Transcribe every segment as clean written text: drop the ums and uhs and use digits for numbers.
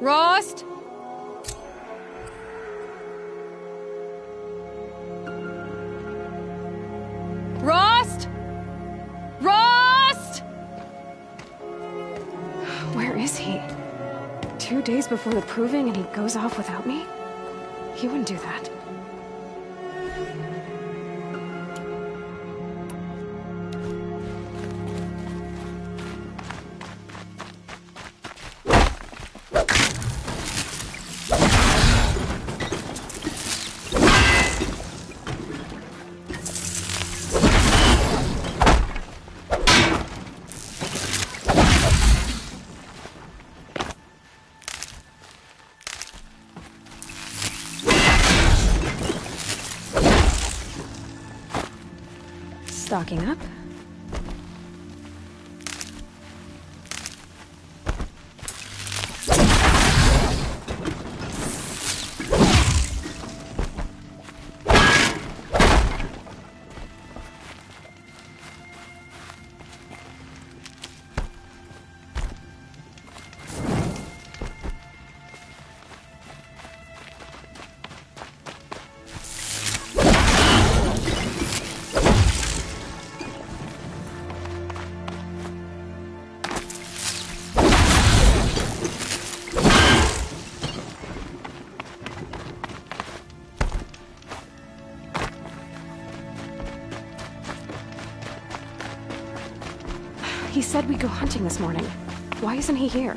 Rost? Rost? Rost? Where is he? 2 days before the proving and he goes off without me? He wouldn't do that. Stocking up. He said we'd go hunting this morning. Why isn't he here?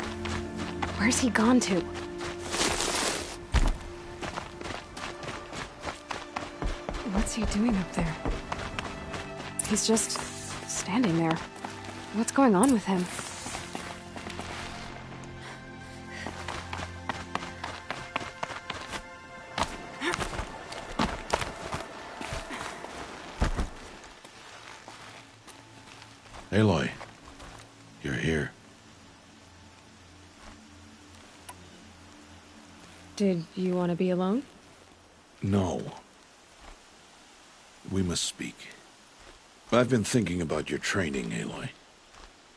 Where's he gone to? What's he doing up there? He's just standing there. What's going on with him? Aloy, you're here. Did you want to be alone? No. We must speak. I've been thinking about your training, Aloy.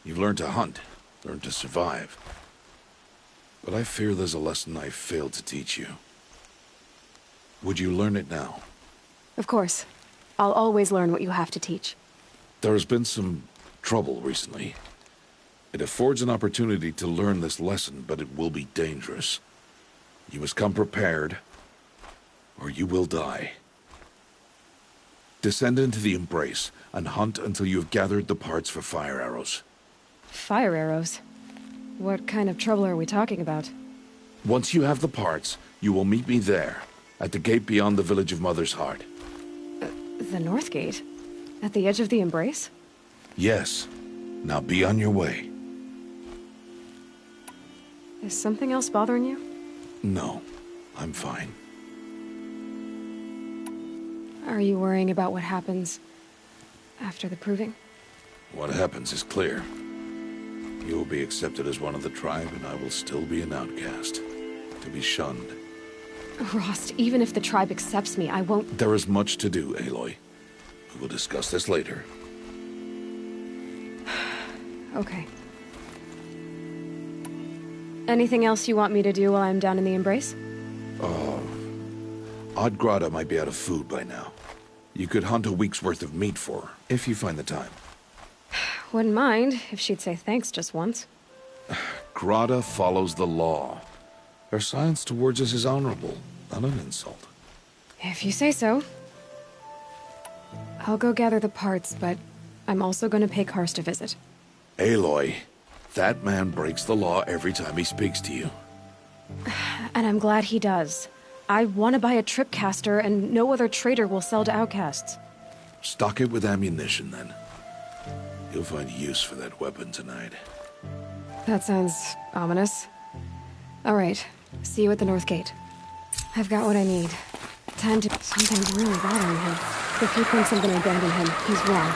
You've learned to hunt, learned to survive. But I fear there's a lesson I failed to teach you. Would you learn it now? Of course. I'll always learn what you have to teach. There has been some trouble recently. It affords an opportunity to learn this lesson, but it will be dangerous. You must come prepared, or you will die. Descend into the Embrace, and hunt until you have gathered the parts for fire arrows. Fire arrows? What kind of trouble are we talking about? Once you have the parts, you will meet me there, at the gate beyond the village of Mother's Heart. The North Gate? At the edge of the Embrace? Yes. Now be on your way. Is something else bothering you? No, I'm fine. Are you worrying about what happens after the proving? What happens is clear. You will be accepted as one of the tribe, and I will still be an outcast, to be shunned. Rost, even if the tribe accepts me, I won't... There is much to do, Aloy. We will discuss this later. Okay. Anything else you want me to do while I'm down in the Embrace? Odgrada might be out of food by now. You could hunt a week's worth of meat for her, if you find the time. Wouldn't mind if she'd say thanks just once. Grada follows the law. Her silence towards us is honorable, not an insult. If you say so. I'll go gather the parts, but I'm also going to pay Karst a visit. Aloy, that man breaks the law every time he speaks to you. And I'm glad he does. I want to buy a tripcaster, and no other trader will sell to outcasts. Stock it with ammunition, then. You'll find use for that weapon tonight. That sounds ominous. All right, see you at the North Gate. I've got what I need. Time to... Something's really bothering him. If he thinks I'm gonna abandon him, he's wrong.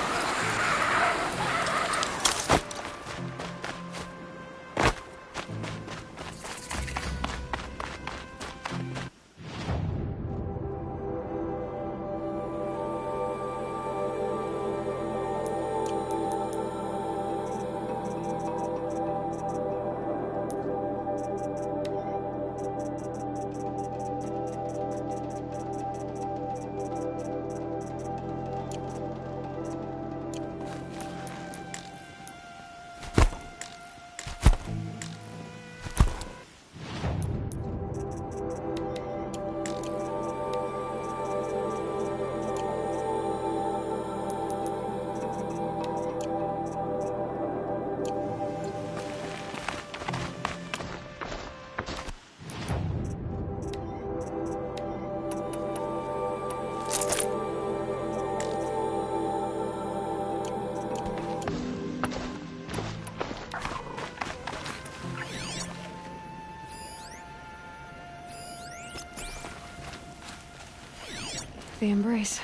the embrace.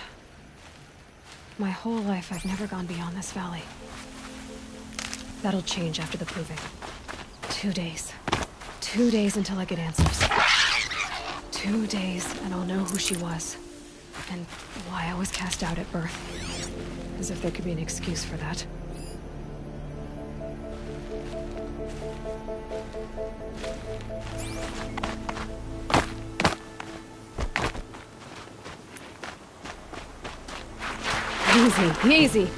My whole life, I've never gone beyond this valley. That'll change after the proving. 2 days. 2 days until I get answers. 2 days, and I'll know who she was. And why I was cast out at birth. As if there could be an excuse for that. Easy, easy.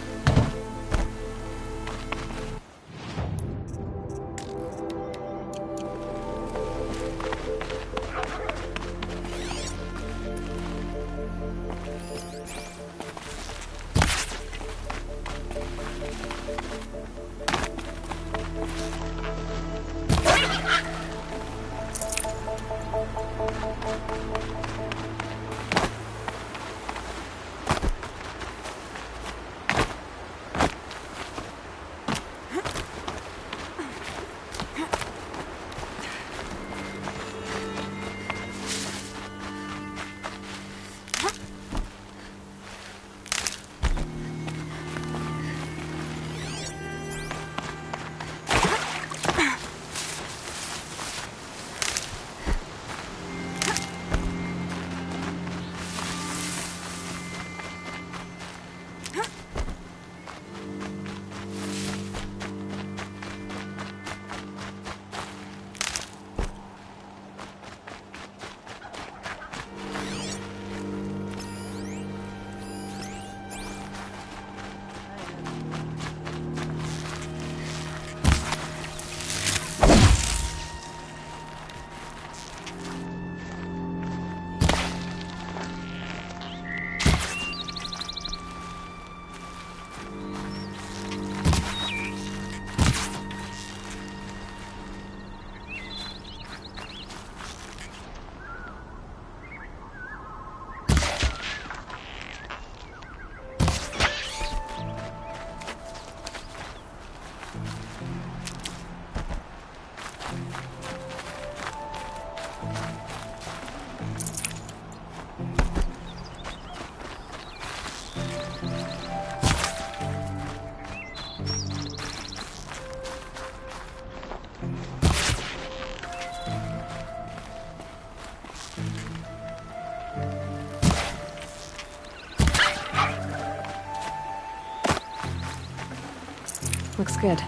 Looks good.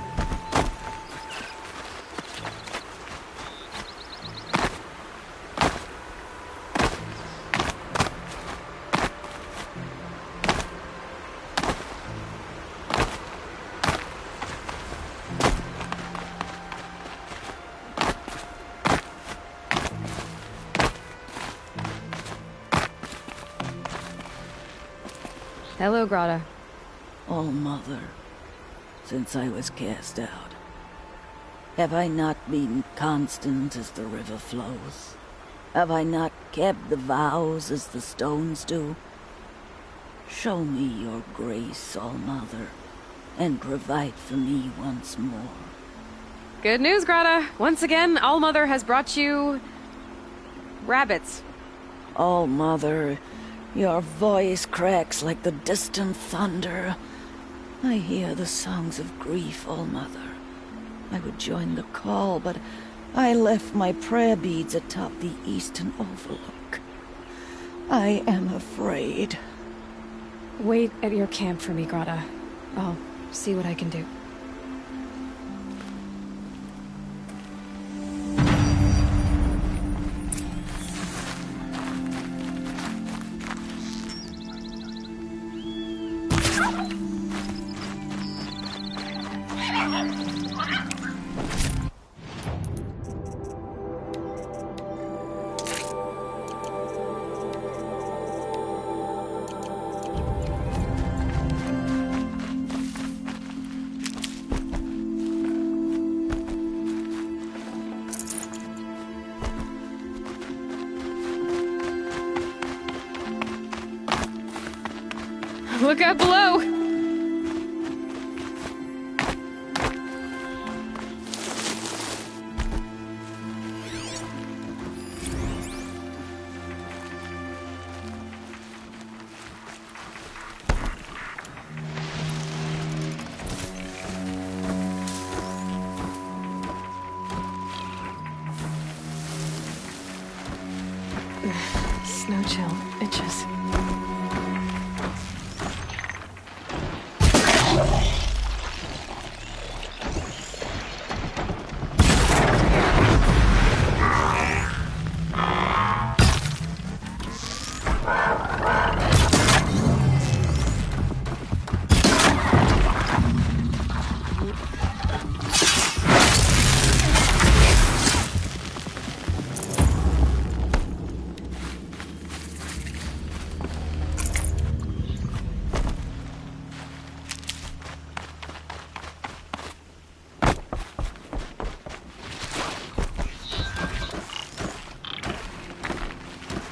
Hello, Grata. Oh, Mother, since I was cast out, have I not been constant as the river flows? Have I not kept the vows as the stones do? Show me your grace, All-Mother, and provide for me once more. Good news, Grata. Once again, All-Mother has brought you... rabbits. All-Mother, your voice cracks like the distant thunder. I hear the songs of grief, All-Mother. I would join the call, but I left my prayer beads atop the eastern overlook. I am afraid. Wait at your camp for me, Grata. I'll see what I can do. Look out below! chill. Itches.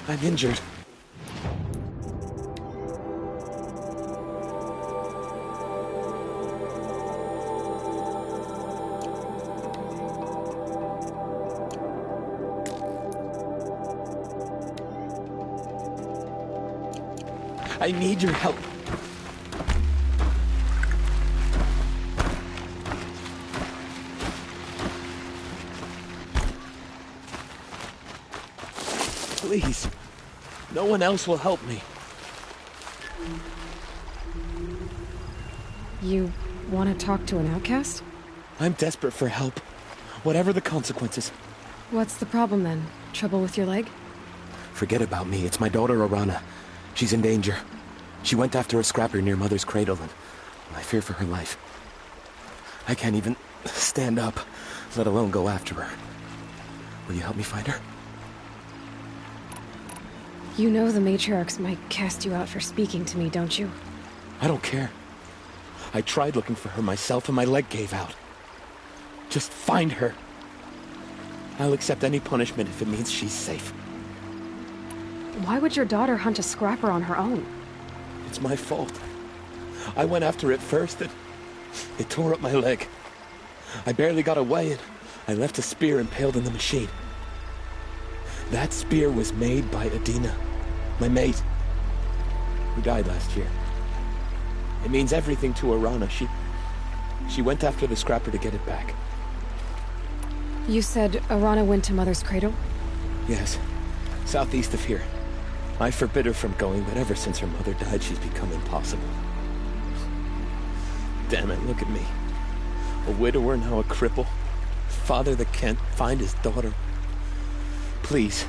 I'm injured. I need your help. Please. No one else will help me. You want to talk to an outcast? I'm desperate for help. Whatever the consequences. What's the problem then? Trouble with your leg? Forget about me. It's my daughter, Arana. She's in danger. She went after a scrapper near Mother's cradle, and I fear for her life. I can't even stand up, let alone go after her. Will you help me find her? You know the matriarchs might cast you out for speaking to me, don't you? I don't care. I tried looking for her myself, and my leg gave out. Just find her. I'll accept any punishment if it means she's safe. Why would your daughter hunt a scrapper on her own? It's my fault. I went after it first, and it tore up my leg. I barely got away, and I left a spear impaled in the machine. That spear was made by Adina, my mate, who died last year. It means everything to Arana. She went after the scrapper to get it back. You said Arana went to Mother's cradle? Yes, southeast of here. I forbid her from going, but ever since her mother died, she's become impossible. Damn it, look at me. A widower, now a cripple. Father that can't find his daughter. Please,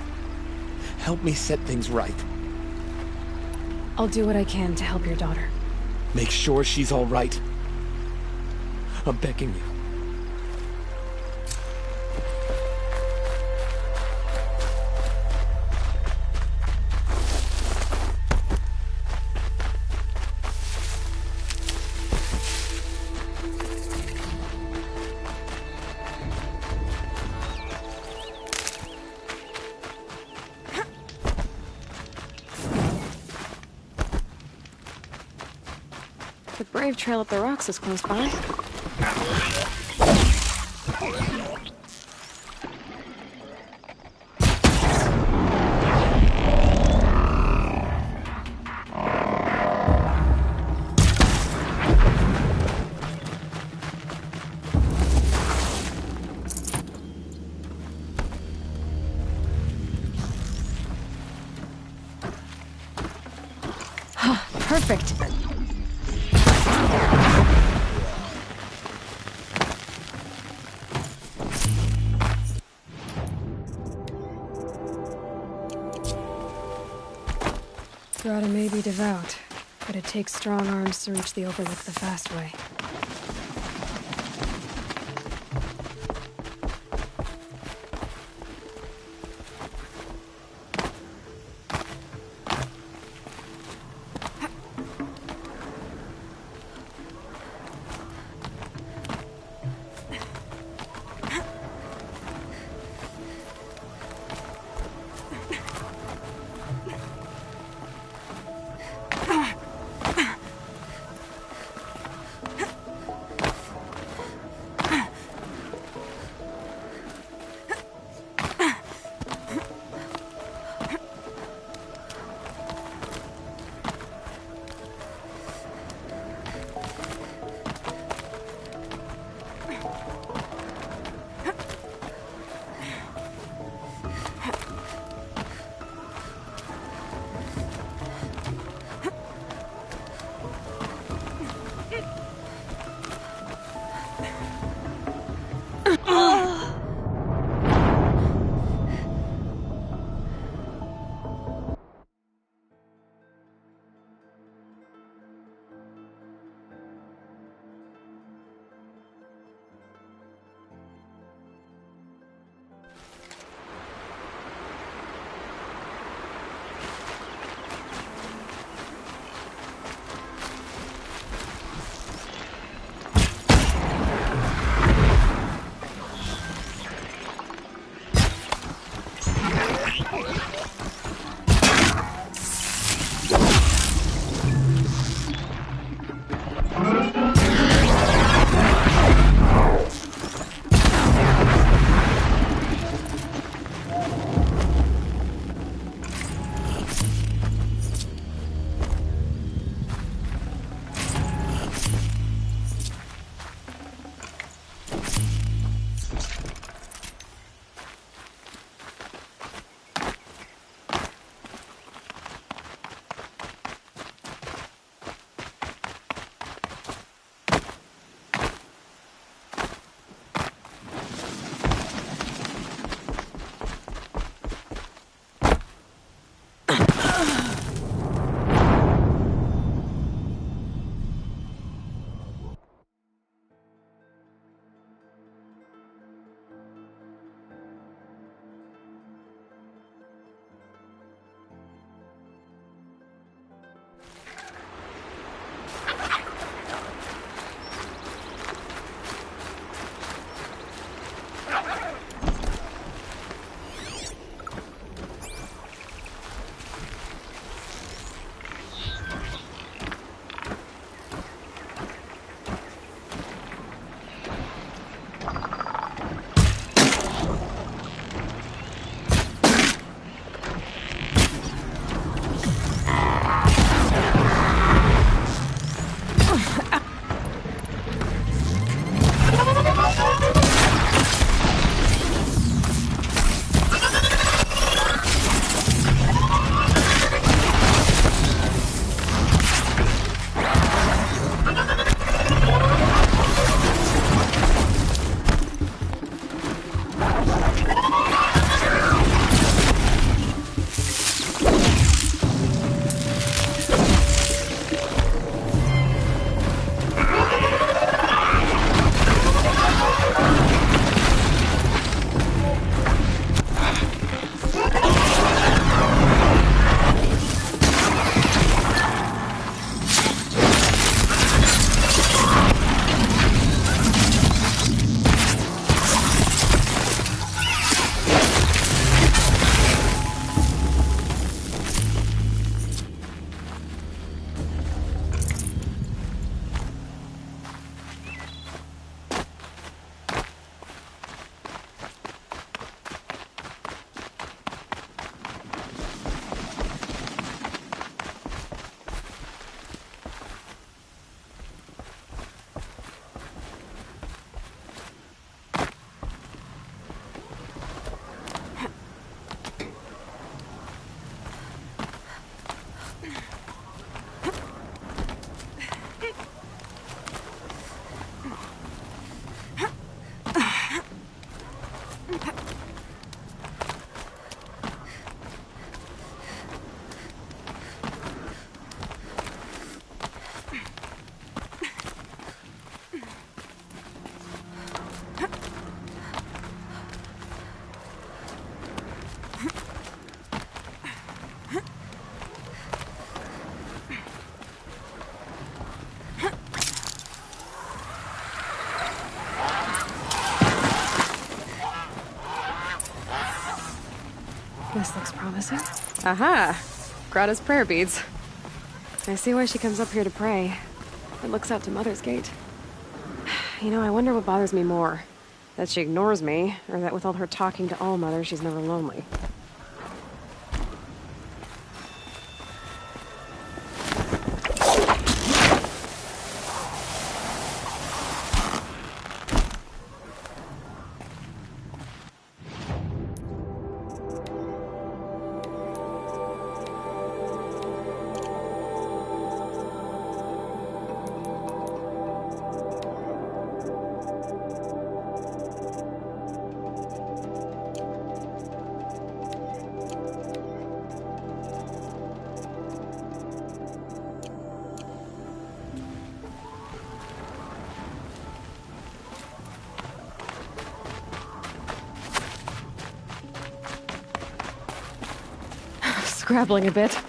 help me set things right. I'll do what I can to help your daughter. Make sure she's all right. I'm begging you. The Brave Trail up the rocks is close by. Perfect. Grata may be devout, but it takes strong arms to reach the overlook the fast way. This looks promising. Aha! Grata's prayer beads. I see why she comes up here to pray. It looks out to Mother's Gate. You know, I wonder what bothers me more. That she ignores me, or that with all her talking to All Mother, she's never lonely. Scrabbling a bit.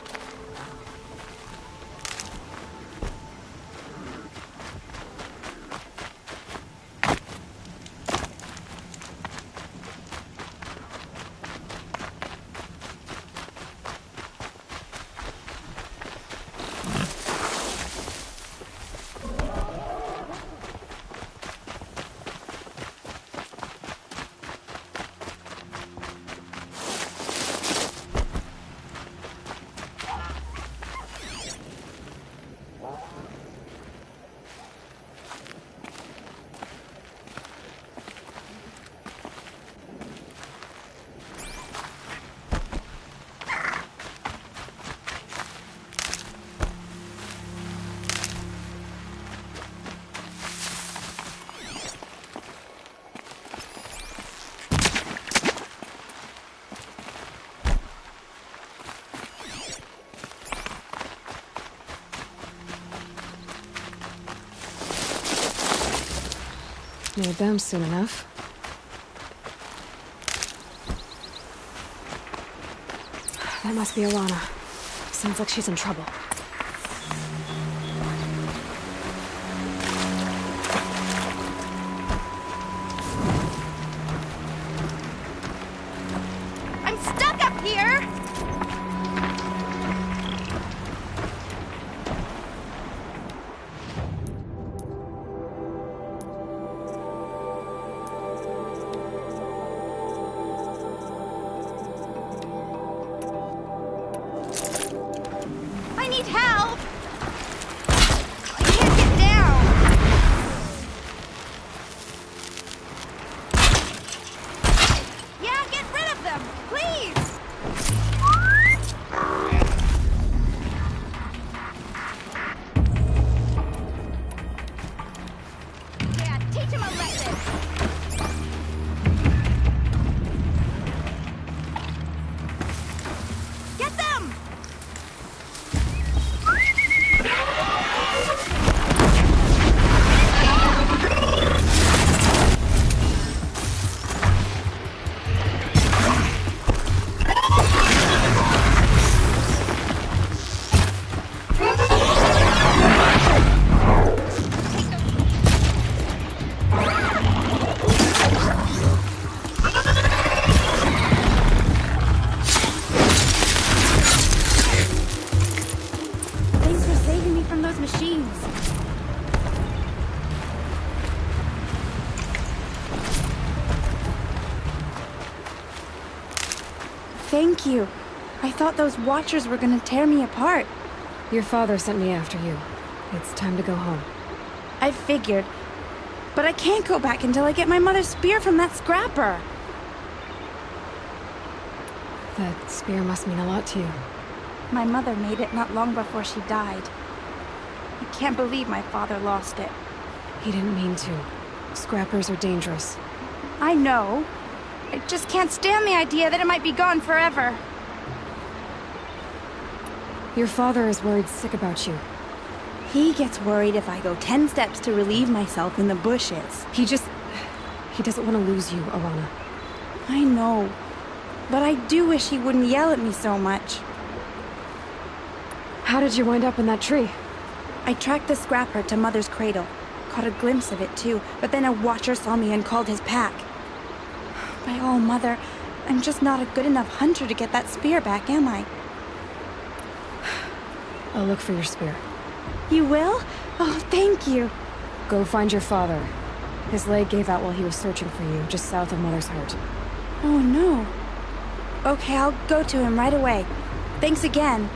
Need them soon enough. That must be Alana. Sounds like she's in trouble. I'm stuck up here! I need help! I can't get down! Yeah, get rid of them, please! Yeah, teach him a lesson! Get them! Thanks for saving me from those machines. Thank you. I thought those Watchers were gonna tear me apart. Your father sent me after you. It's time to go home. I figured. But I can't go back until I get my mother's spear from that scrapper. That spear must mean a lot to you. My mother made it not long before she died. I can't believe my father lost it. He didn't mean to. Scrappers are dangerous. I know. I just can't stand the idea that it might be gone forever. Your father is worried sick about you. He gets worried if I go 10 steps to relieve myself in the bushes. He doesn't want to lose you, Alana. I know. But I do wish he wouldn't yell at me so much. How did you wind up in that tree? I tracked the scrapper to Mother's cradle. Caught a glimpse of it too, but then a Watcher saw me and called his pack. By all Mother, I'm just not a good enough hunter to get that spear back, am I? I'll look for your spear. You will? Oh, thank you. Go find your father. His leg gave out while he was searching for you, just south of Mother's Heart. Oh, no. Okay, I'll go to him right away. Thanks again.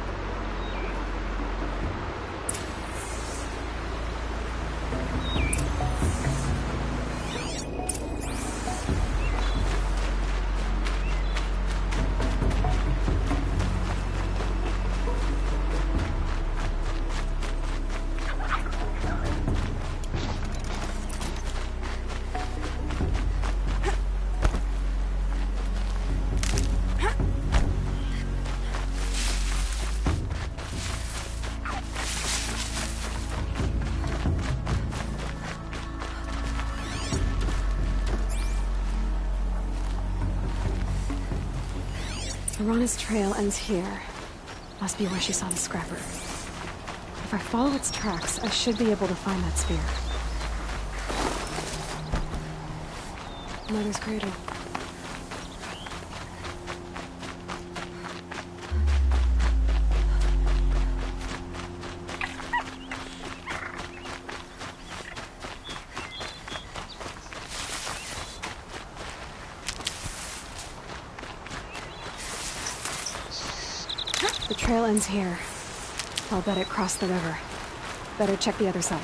Arana's trail ends here. Must be where she saw the scrapper. If I follow its tracks, I should be able to find that spear. Mother's cradle. The trail ends here. I'll bet it crossed the river. Better check the other side.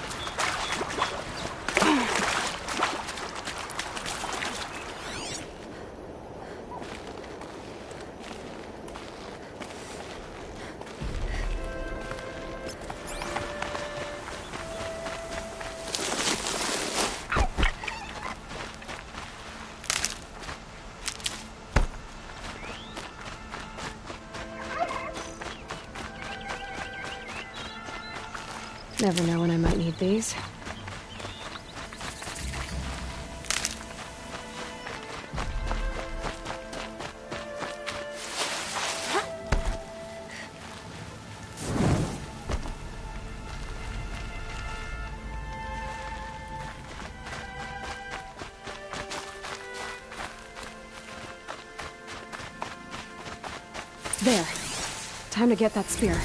Never know when I might need these. There. Time to get that spear.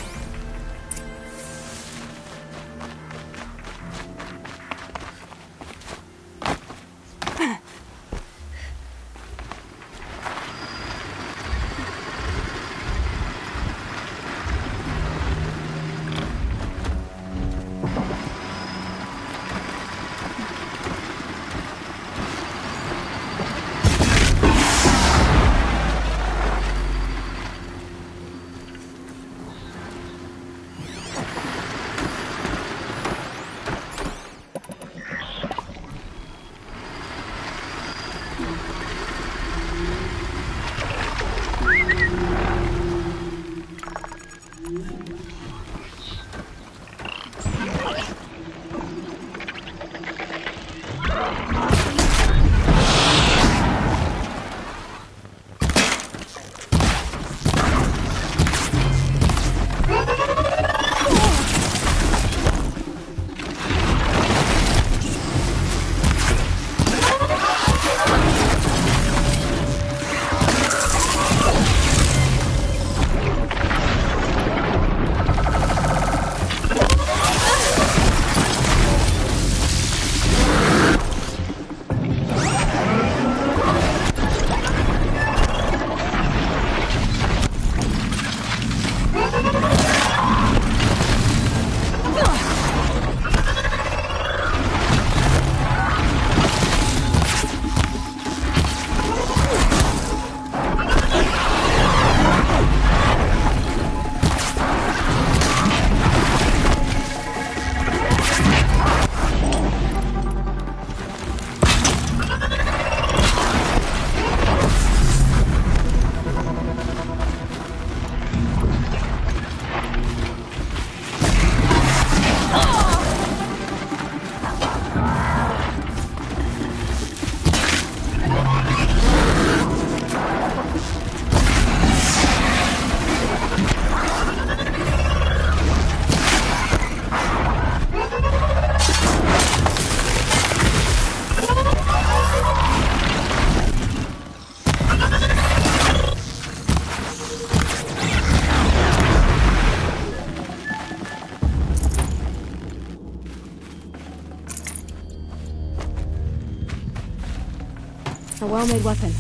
A well-made weapon.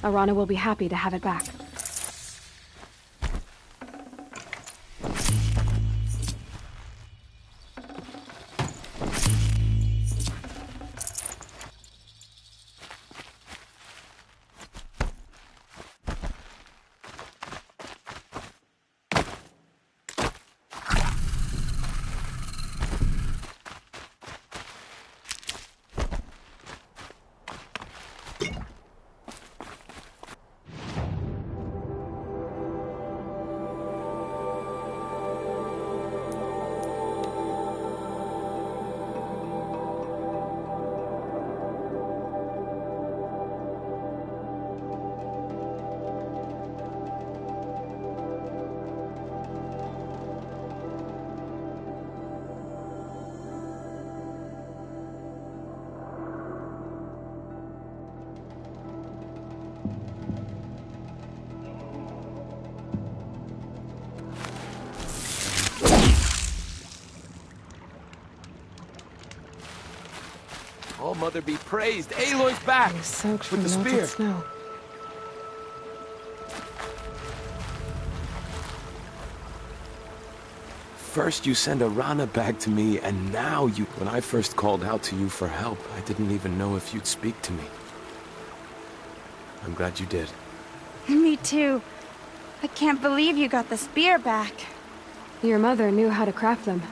Arana will be happy to have it back. All Mother be praised. Aloy's back! It is soaked with from the melted spear. snow. First you send Arana back to me, and now you... When I first called out to you for help, I didn't even know if you'd speak to me. I'm glad you did. Me too. I can't believe you got the spear back. Your mother knew how to craft them.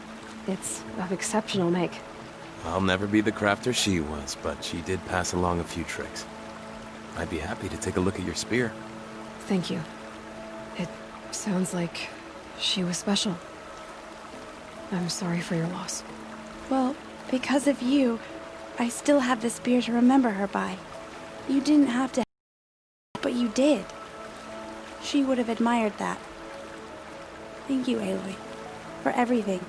It's of exceptional make. I'll never be the crafter she was, but she did pass along a few tricks. I'd be happy to take a look at your spear. Thank you. It sounds like she was special. I'm sorry for your loss. Well, because of you, I still have the spear to remember her by. You didn't have to, but you did. She would have admired that. Thank you, Aloy, for everything.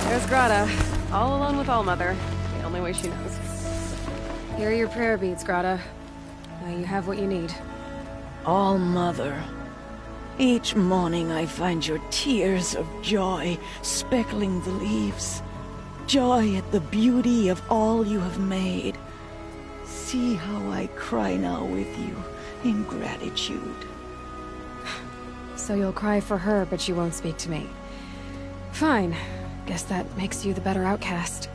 There's Grata, all alone with Allmother, the only way she knows. Here are your prayer beads, Grata. Now you have what you need. All Mother. Each morning I find your tears of joy speckling the leaves. Joy at the beauty of all you have made. See how I cry now with you in gratitude. So you'll cry for her, but you won't speak to me. Fine. Guess that makes you the better outcast.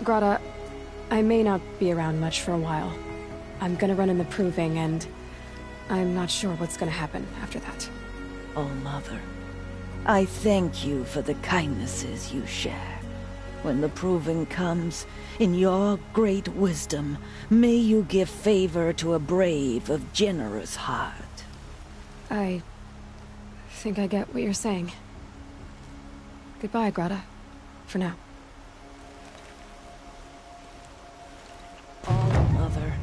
Grata, I may not be around much for a while. I'm gonna run in the proving, and I'm not sure what's gonna happen after that. Oh, Mother, I thank you for the kindnesses you share. When the proving comes, in your great wisdom, may you give favor to a brave of generous heart. I think I get what you're saying. Goodbye, Grata. For now. Oh, Mother,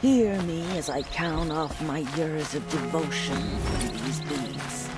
hear me as I count off my years of devotion from these beads.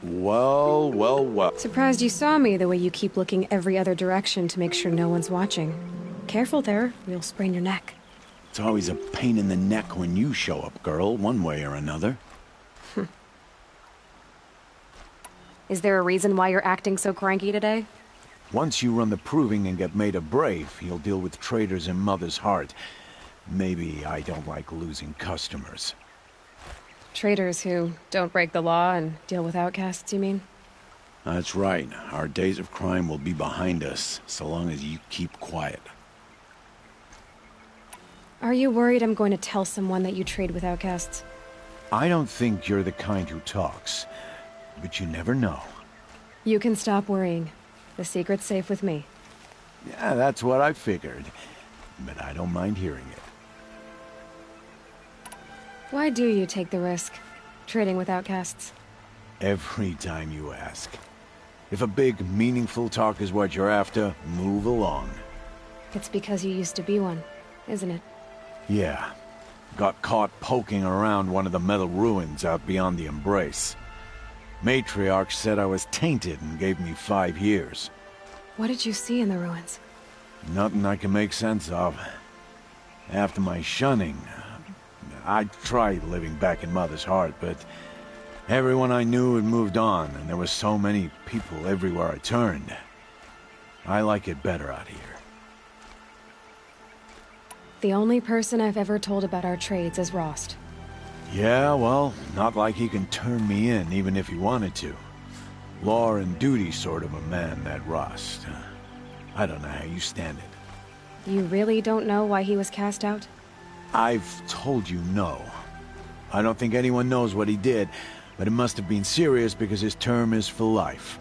Well, well, well. Surprised you saw me the way you keep looking every other direction to make sure no one's watching. Careful there, you'll sprain your neck. It's always a pain in the neck when you show up, girl, one way or another. Is there a reason why you're acting so cranky today? Once you run the proving and get made a brave, you'll deal with traitors in Mother's Heart. Maybe I don't like losing customers. Traitors who don't break the law and deal with outcasts, you mean? That's right. Our days of crime will be behind us, so long as you keep quiet. Are you worried I'm going to tell someone that you trade with outcasts? I don't think you're the kind who talks, but you never know. You can stop worrying. The secret's safe with me. Yeah, that's what I figured, but I don't mind hearing it. Why do you take the risk, trading with outcasts? Every time you ask. If a big, meaningful talk is what you're after, move along. It's because you used to be one, isn't it? Yeah. Got caught poking around one of the metal ruins out beyond the Embrace. Matriarch said I was tainted and gave me 5 years. What did you see in the ruins? Nothing I can make sense of. After my shunning, I tried living back in Mother's Heart, but everyone I knew had moved on, and there were so many people everywhere I turned. I like it better out here. The only person I've ever told about our trades is Rost. Yeah, well, not like he can turn me in, even if he wanted to. Law and duty sort of a man, that Rost. I don't know how you stand it. You really don't know why he was cast out? I've told you no. I don't think anyone knows what he did, but it must have been serious because his term is for life.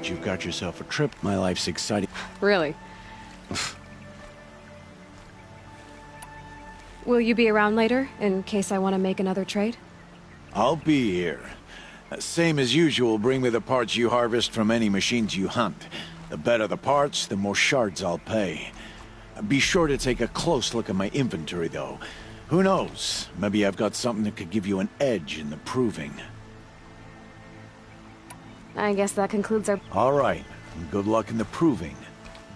You've got yourself a trip. My life's exciting. Really? Will you be around later, in case I want to make another trade? I'll be here. Same as usual, bring me the parts you harvest from any machines you hunt. The better the parts, the more shards I'll pay. Be sure to take a close look at my inventory, though. Who knows? Maybe I've got something that could give you an edge in the proving. I guess that concludes our... All right. Good luck in the proving.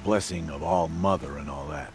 Blessing of All Mother and all that.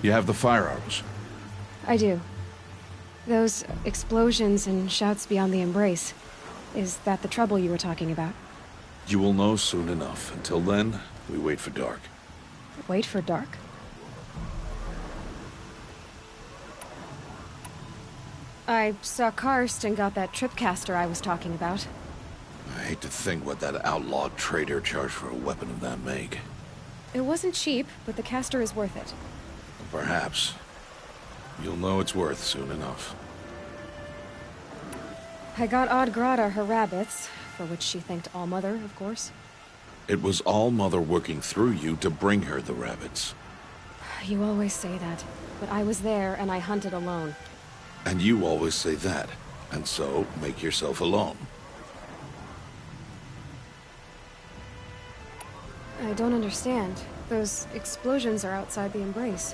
You have the fire arrows. I do. Those explosions and shouts beyond the embrace. Is that the trouble you were talking about? You will know soon enough. Until then, we wait for dark. Wait for dark? I saw Karst and got that tripcaster I was talking about. I hate to think what that outlawed trader charged for a weapon of that make. It wasn't cheap, but the caster is worth it. Perhaps. You'll know it's worth soon enough. I got Oddgrada her rabbits, for which she thanked Allmother, of course. It was All-Mother working through you to bring her the rabbits. You always say that, but I was there and I hunted alone. And you always say that, and so make yourself alone. I don't understand. Those explosions are outside the embrace.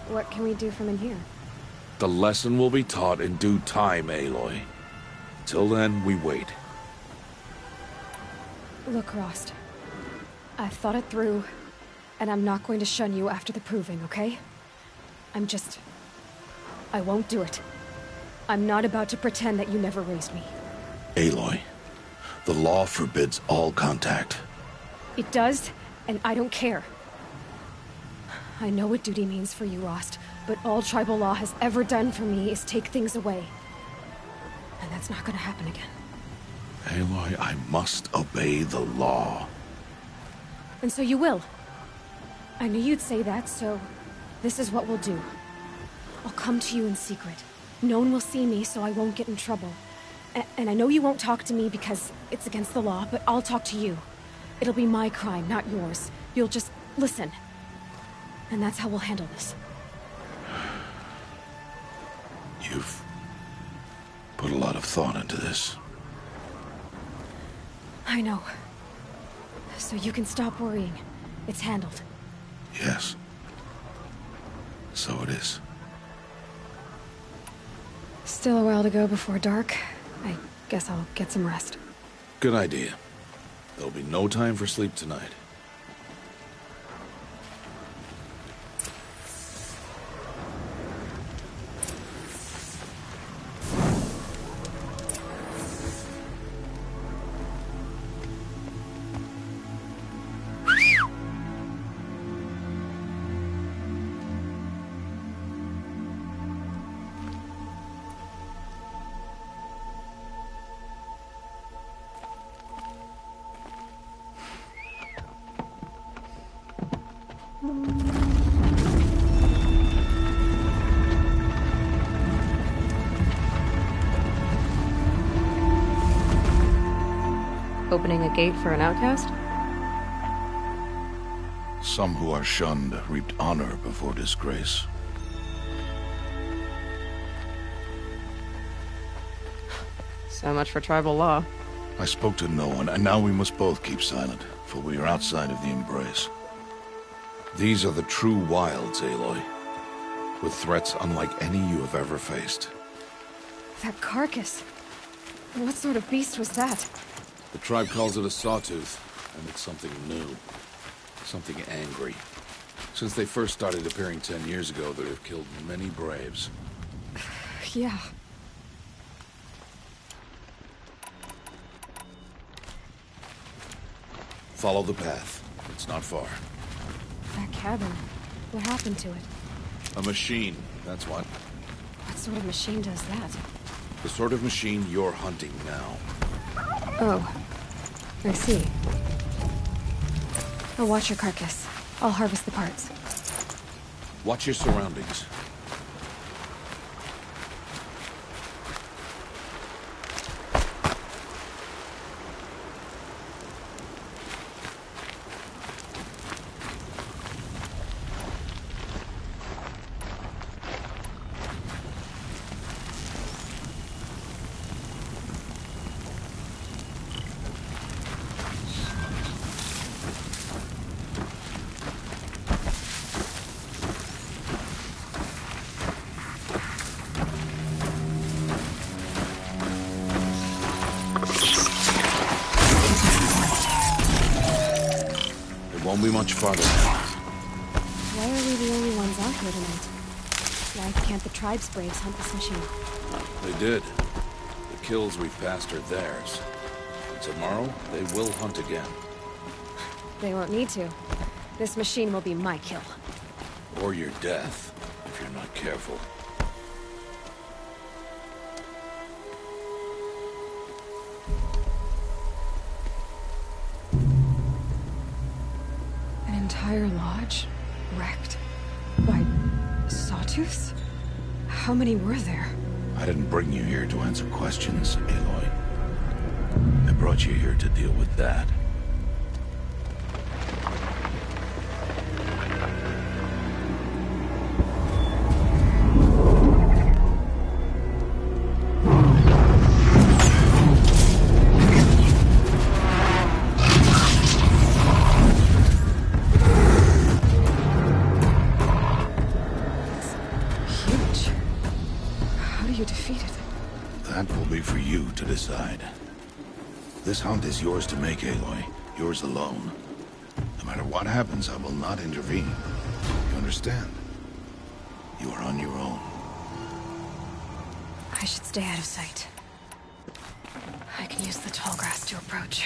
What can we do from in here? The lesson will be taught in due time, Aloy. Till then, we wait. Look, Rost. I've thought it through, and I'm not going to shun you after the proving, okay? I won't do it. I'm not about to pretend that you never raised me. Aloy, the law forbids all contact. It does, and I don't care. I know what duty means for you, Rost, but all tribal law has ever done for me is take things away. And that's not gonna happen again. Aloy, I must obey the law. And so you will. I knew you'd say that, so this is what we'll do. I'll come to you in secret. No one will see me, so I won't get in trouble. And I know you won't talk to me because it's against the law, but I'll talk to you. It'll be my crime, not yours. You'll just listen. And that's how we'll handle this. You've put a lot of thought into this. I know. So you can stop worrying. It's handled. Yes. So it is. Still a while to go before dark. I guess I'll get some rest. Good idea. There'll be no time for sleep tonight. Opening a gate for an outcast? Some who are shunned reaped honor before disgrace. So much for tribal law. I spoke to no one, and now we must both keep silent, for we are outside of the embrace. These are the true wilds, Aloy, with threats unlike any you have ever faced. That carcass. What sort of beast was that? The tribe calls it a sawtooth, and it's something new. Something angry. Since they first started appearing 10 years ago, they have killed many braves. Yeah. Follow the path. It's not far. That cabin. What happened to it? A machine, that's what. What sort of machine does that? The sort of machine you're hunting now. Oh. I see. I'll watch your carcass. I'll harvest the parts. Watch your surroundings. Won't be much farther now. Why are we the only ones out here tonight? Why can't the tribe's braves hunt this machine? They did. The kills we've passed are theirs. And tomorrow, they will hunt again. They won't need to. This machine will be my kill. Or your death, if you're not careful. An entire lodge? Wrecked? By sawtooths? How many were there? I didn't bring you here to answer questions, Aloy. I brought you here to deal with that. Decide. This hunt is yours to make, Aloy. Yours alone. No matter what happens, I will not intervene. You understand? You are on your own. I should stay out of sight. I can use the tall grass to approach.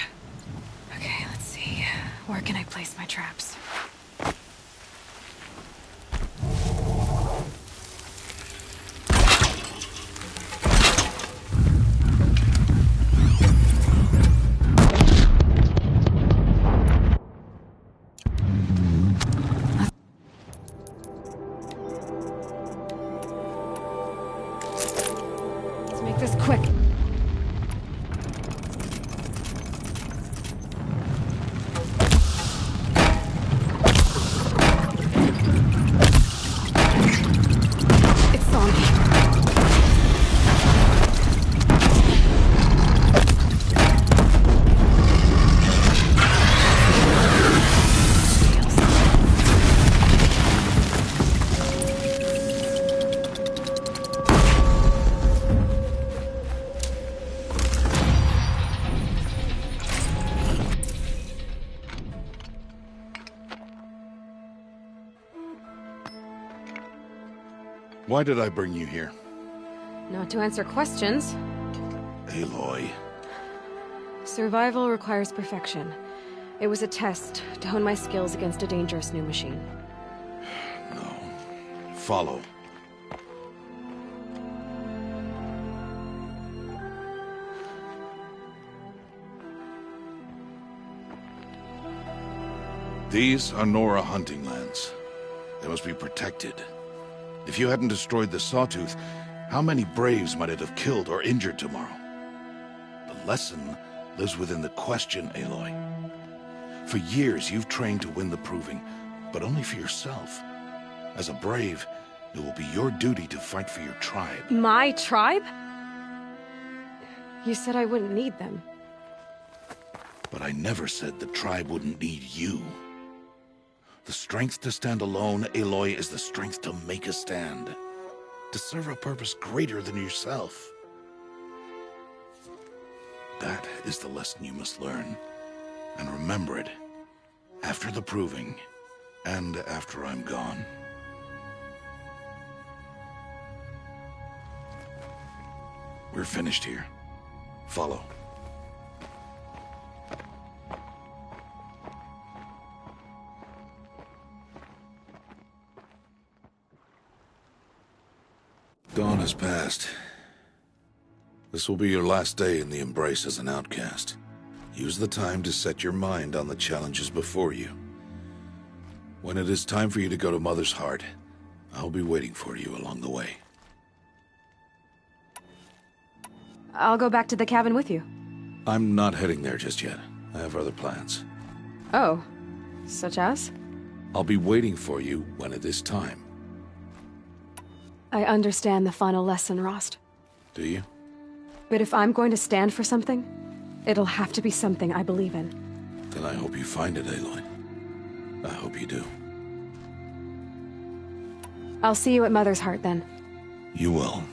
Okay, let's see. Where can I place my traps? This quick. It's on me. Why did I bring you here? Not to answer questions. Aloy. Survival requires perfection. It was a test to hone my skills against a dangerous new machine. No. Follow. These are Nora hunting lands. They must be protected. If you hadn't destroyed the Sawtooth, how many Braves might it have killed or injured tomorrow? The lesson lives within the question, Aloy. For years, you've trained to win the Proving, but only for yourself. As a Brave, it will be your duty to fight for your tribe. My tribe? You said I wouldn't need them. But I never said the tribe wouldn't need you. The strength to stand alone, Aloy, is the strength to make a stand. To serve a purpose greater than yourself. That is the lesson you must learn. And remember it. After the Proving, and after I'm gone. We're finished here. Follow. Dawn has passed. This will be your last day in the Embrace as an outcast. Use the time to set your mind on the challenges before you. When it is time for you to go to Mother's Heart, I'll be waiting for you along the way. I'll go back to the cabin with you. I'm not heading there just yet. I have other plans. Oh, such as? I'll be waiting for you when it is time. I understand the final lesson, Rost. Do you? But if I'm going to stand for something, it'll have to be something I believe in. Then I hope you find it, Aloy. I hope you do. I'll see you at Mother's Heart, then. You will.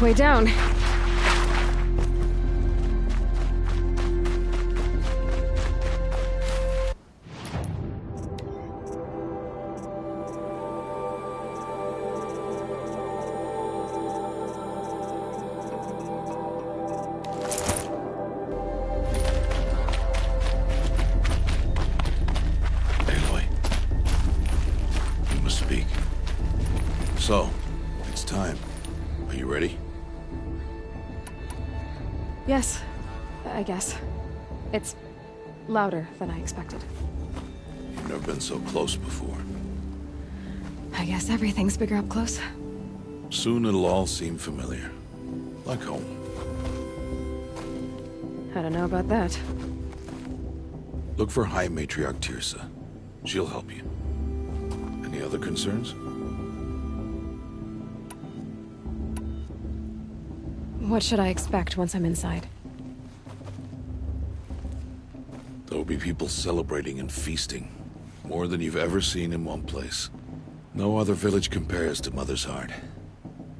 halfway down. Aloy. You must speak. So, it's time. Are you ready? Yes, I guess. It's louder than I expected. You've never been so close before. I guess everything's bigger up close. Soon it'll all seem familiar. Like home. I don't know about that. Look for High Matriarch Teersa. She'll help you. Any other concerns? What should I expect once I'm inside? There will be people celebrating and feasting. More than you've ever seen in one place. No other village compares to Mother's Heart.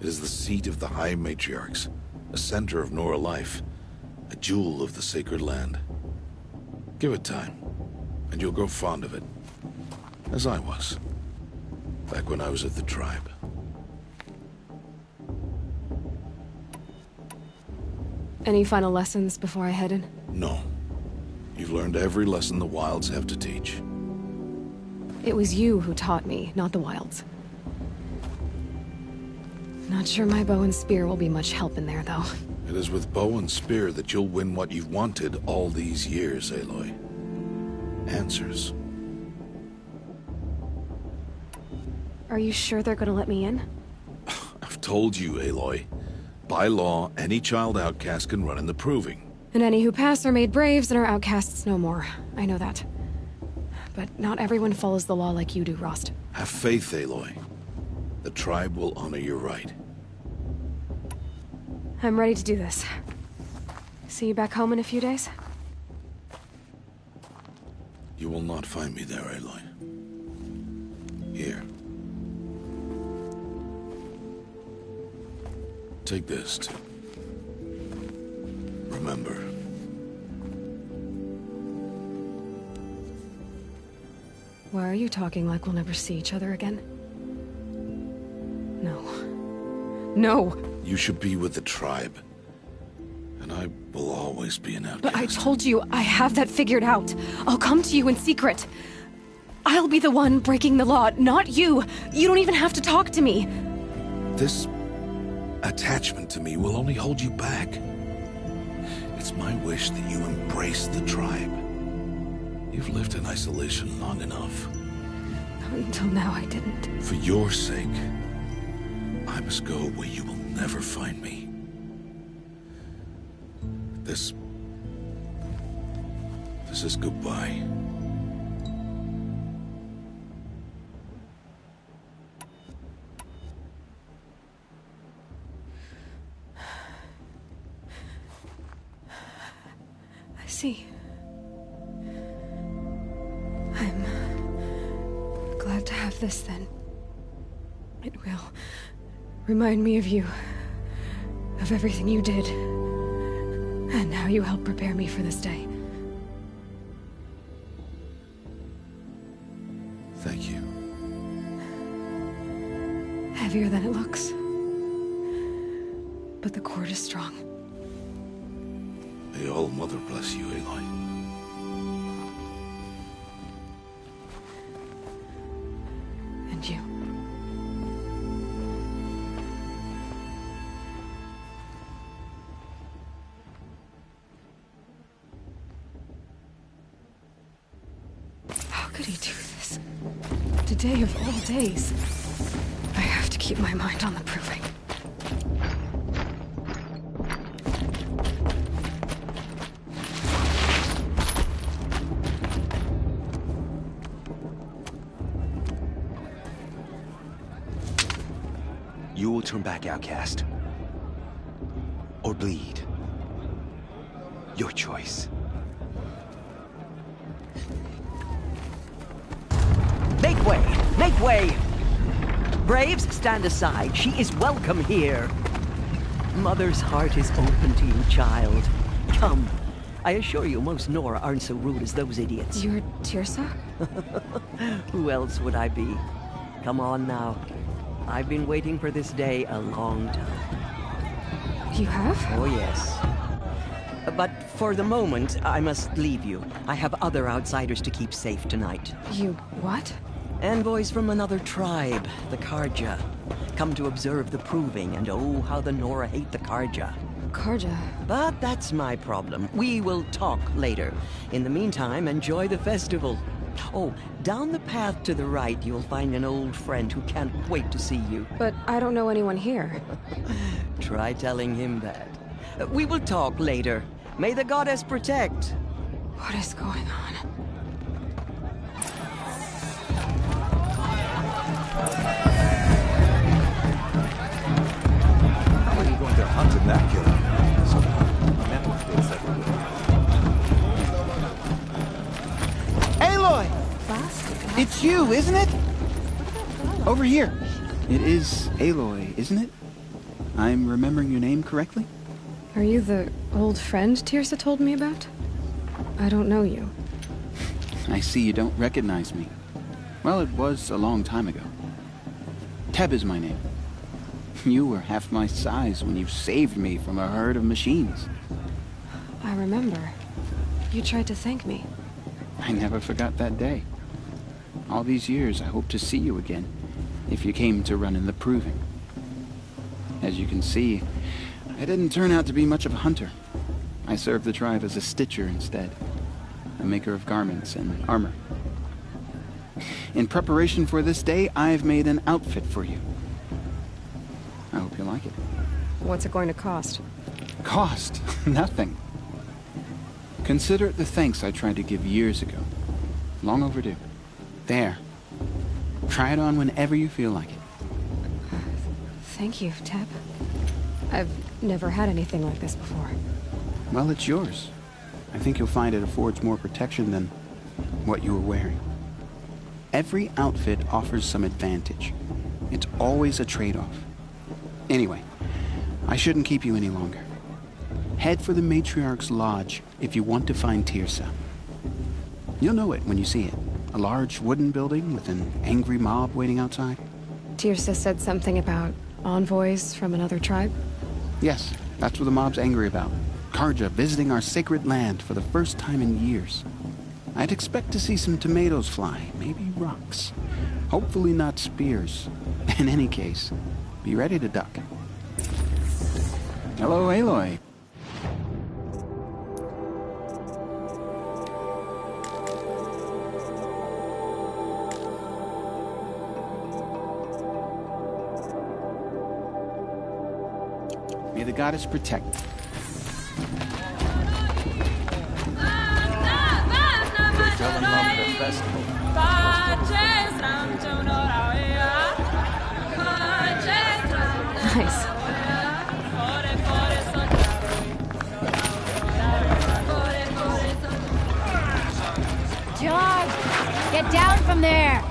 It is the seat of the High Matriarchs, a center of Nora life, a jewel of the sacred land. Give it time, and you'll grow fond of it. As I was, back when I was at the tribe. Any final lessons before I head in? No. You've learned every lesson the Wilds have to teach. It was you who taught me, not the Wilds. Not sure my bow and spear will be much help in there, though. It is with bow and spear that you'll win what you've wanted all these years, Aloy. Answers. Are you sure they're gonna let me in? I've told you, Aloy. By law, any child outcast can run in the Proving. And any who pass are made braves and are outcasts no more. I know that. But not everyone follows the law like you do, Rost. Have faith, Aloy. The tribe will honor your right. I'm ready to do this. See you back home in a few days? You will not find me there, Aloy. Here. Take this to remember. Why are you talking like we'll never see each other again? No. No! You should be with the tribe. And I will always be an outcast. But I told you, I have that figured out. I'll come to you in secret. I'll be the one breaking the law, not you. You don't even have to talk to me. This attachment to me will only hold you back. It's my wish that you embrace the tribe. You've lived in isolation long enough. Until now, I didn't. For your sake, I must go where you will never find me. This is goodbye. I see. I'm glad to have this then. It will remind me of you, of everything you did, and how you helped prepare me for this day. Thank you. Heavier than it looks. But the cord is strong. May All Mother bless you, Aloy. And you. How could he do this? Today of all days. I have to keep my mind on the Proving. You will turn back, outcast. Or bleed. Your choice. Make way! Make way! Braves, stand aside. She is welcome here. Mother's heart is open to you, child. Come. I assure you, most Nora aren't so rude as those idiots. You're Tirsa? Who else would I be? Come on now. I've been waiting for this day a long time. You have? Oh, yes. But for the moment, I must leave you. I have other outsiders to keep safe tonight. You what? Envoys from another tribe, the Karja. Come to observe the proving, and oh, how the Nora hate the Karja. Karja. But that's my problem. We will talk later. In the meantime, enjoy the festival. Oh, down the path to the right, you'll find an old friend who can't wait to see you. But I don't know anyone here. Try telling him that. We will talk later. May the goddess protect. What is going on? How are you going to hunt in that killer? Aloy! It's you, isn't it? Over here. It is Aloy, isn't it? I'm remembering your name correctly? Are you the old friend Tirsa told me about? I don't know you. I see you don't recognize me. Well, it was a long time ago. Teb is my name. You were half my size when you saved me from a herd of machines. I remember. You tried to thank me. I never forgot that day. All these years, I hope to see you again, if you came to run in the proving. As you can see, I didn't turn out to be much of a hunter. I served the tribe as a stitcher instead, a maker of garments and armor. In preparation for this day, I've made an outfit for you. I hope you like it. What's it going to cost? Cost? Nothing. Consider it the thanks I tried to give years ago. Long overdue. There. Try it on whenever you feel like it. Thank you, Teb. I've never had anything like this before. Well, it's yours. I think you'll find it affords more protection than what you were wearing. Every outfit offers some advantage. It's always a trade-off. Anyway, I shouldn't keep you any longer. Head for the Matriarch's Lodge if you want to find Tirsa. You'll know it when you see it. A large wooden building with an angry mob waiting outside. Tirsa said something about envoys from another tribe? Yes, that's what the mob's angry about. Karja visiting our sacred land for the first time in years. I'd expect to see some tomatoes fly, maybe rocks. Hopefully not spears. In any case, be ready to duck. Hello, Aloy. May the goddess protect. Nice. John, get down from there.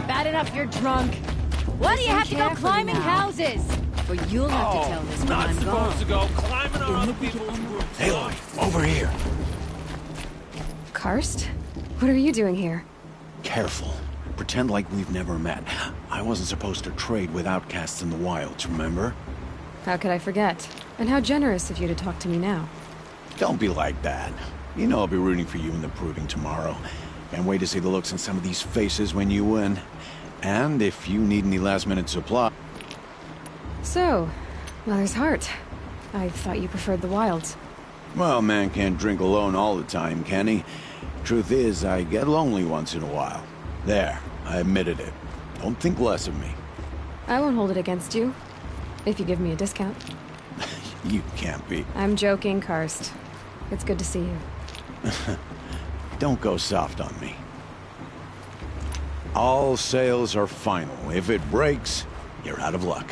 Bad enough you're drunk. Why do you have to go climbing houses? But you'll have to tell this when I'm gone. To go climbing on other people's roofs. Aloy, over here. Karst? What are you doing here? Careful. Pretend like we've never met. I wasn't supposed to trade with outcasts in the wilds, remember? How could I forget? And how generous of you to talk to me now. Don't be like that. You know I'll be rooting for you in the proving tomorrow. Can't wait to see the looks on some of these faces when you win. And if you need any last-minute supply... So, Mother's Heart. I thought you preferred the wilds. Well, man can't drink alone all the time, can he? Truth is, I get lonely once in a while. There, I admitted it. Don't think less of me. I won't hold it against you. If you give me a discount. You can't be. I'm joking, Karst. It's good to see you. Don't go soft on me. All sales are final. If it breaks, you're out of luck.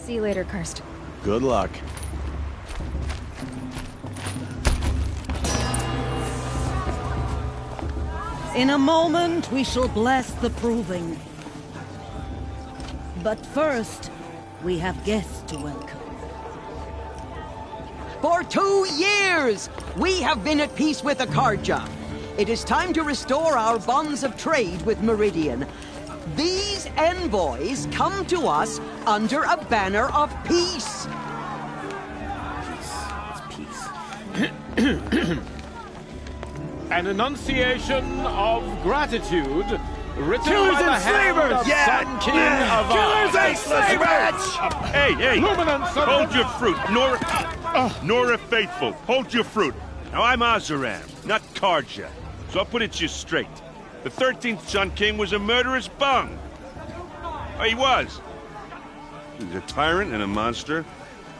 See you later, Karst. Good luck. In a moment, we shall bless the proving. But first, we have guests to welcome. For 2 years, we have been at peace with Akarja. It is time to restore our bonds of trade with Meridian. These envoys come to us under a banner of peace. An enunciation of gratitude written Killers by the and hand slavers! of Yeah! Sun King Avad. Killers and slavers! Hey! Luminance of Hold the- your fruit, Nora Faithful. Hold your fruit. Now I'm Azaram, not Karja. So I'll put it to you straight. The 13th Sun King was a murderous bung. Oh, he was. He was a tyrant and a monster.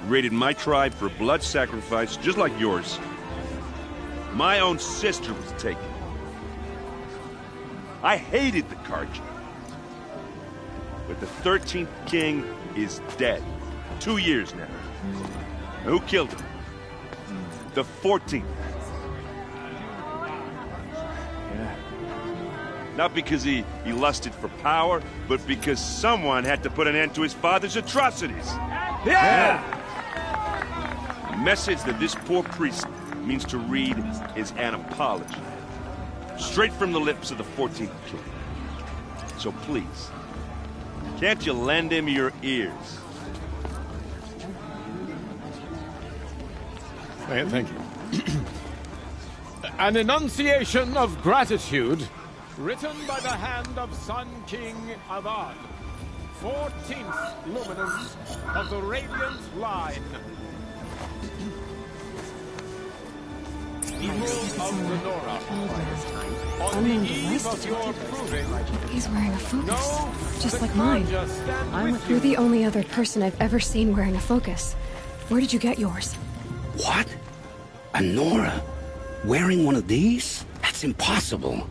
Raided my tribe for blood sacrifice, just like yours. My own sister was taken. I hated the Karja. But the 13th king is dead. 2 years now. Who killed him? The 14th. Yeah. Not because he lusted for power, but because someone had to put an end to his father's atrocities. Yeah! The message that this poor priest means to read is an apology. Straight from the lips of the 14th king. So please, can't you lend him your ears? Thank you. An enunciation of gratitude written by the hand of Sun King Avad, 14th luminance of the Radiant Line. Equal of the Nora. On the eve of your proving, He's wearing a focus, no, just the like mine. Karja stand I'm with You're you. the only other person I've ever seen wearing a focus. Where did you get yours? What? A Nora? Wearing one of these? That's impossible.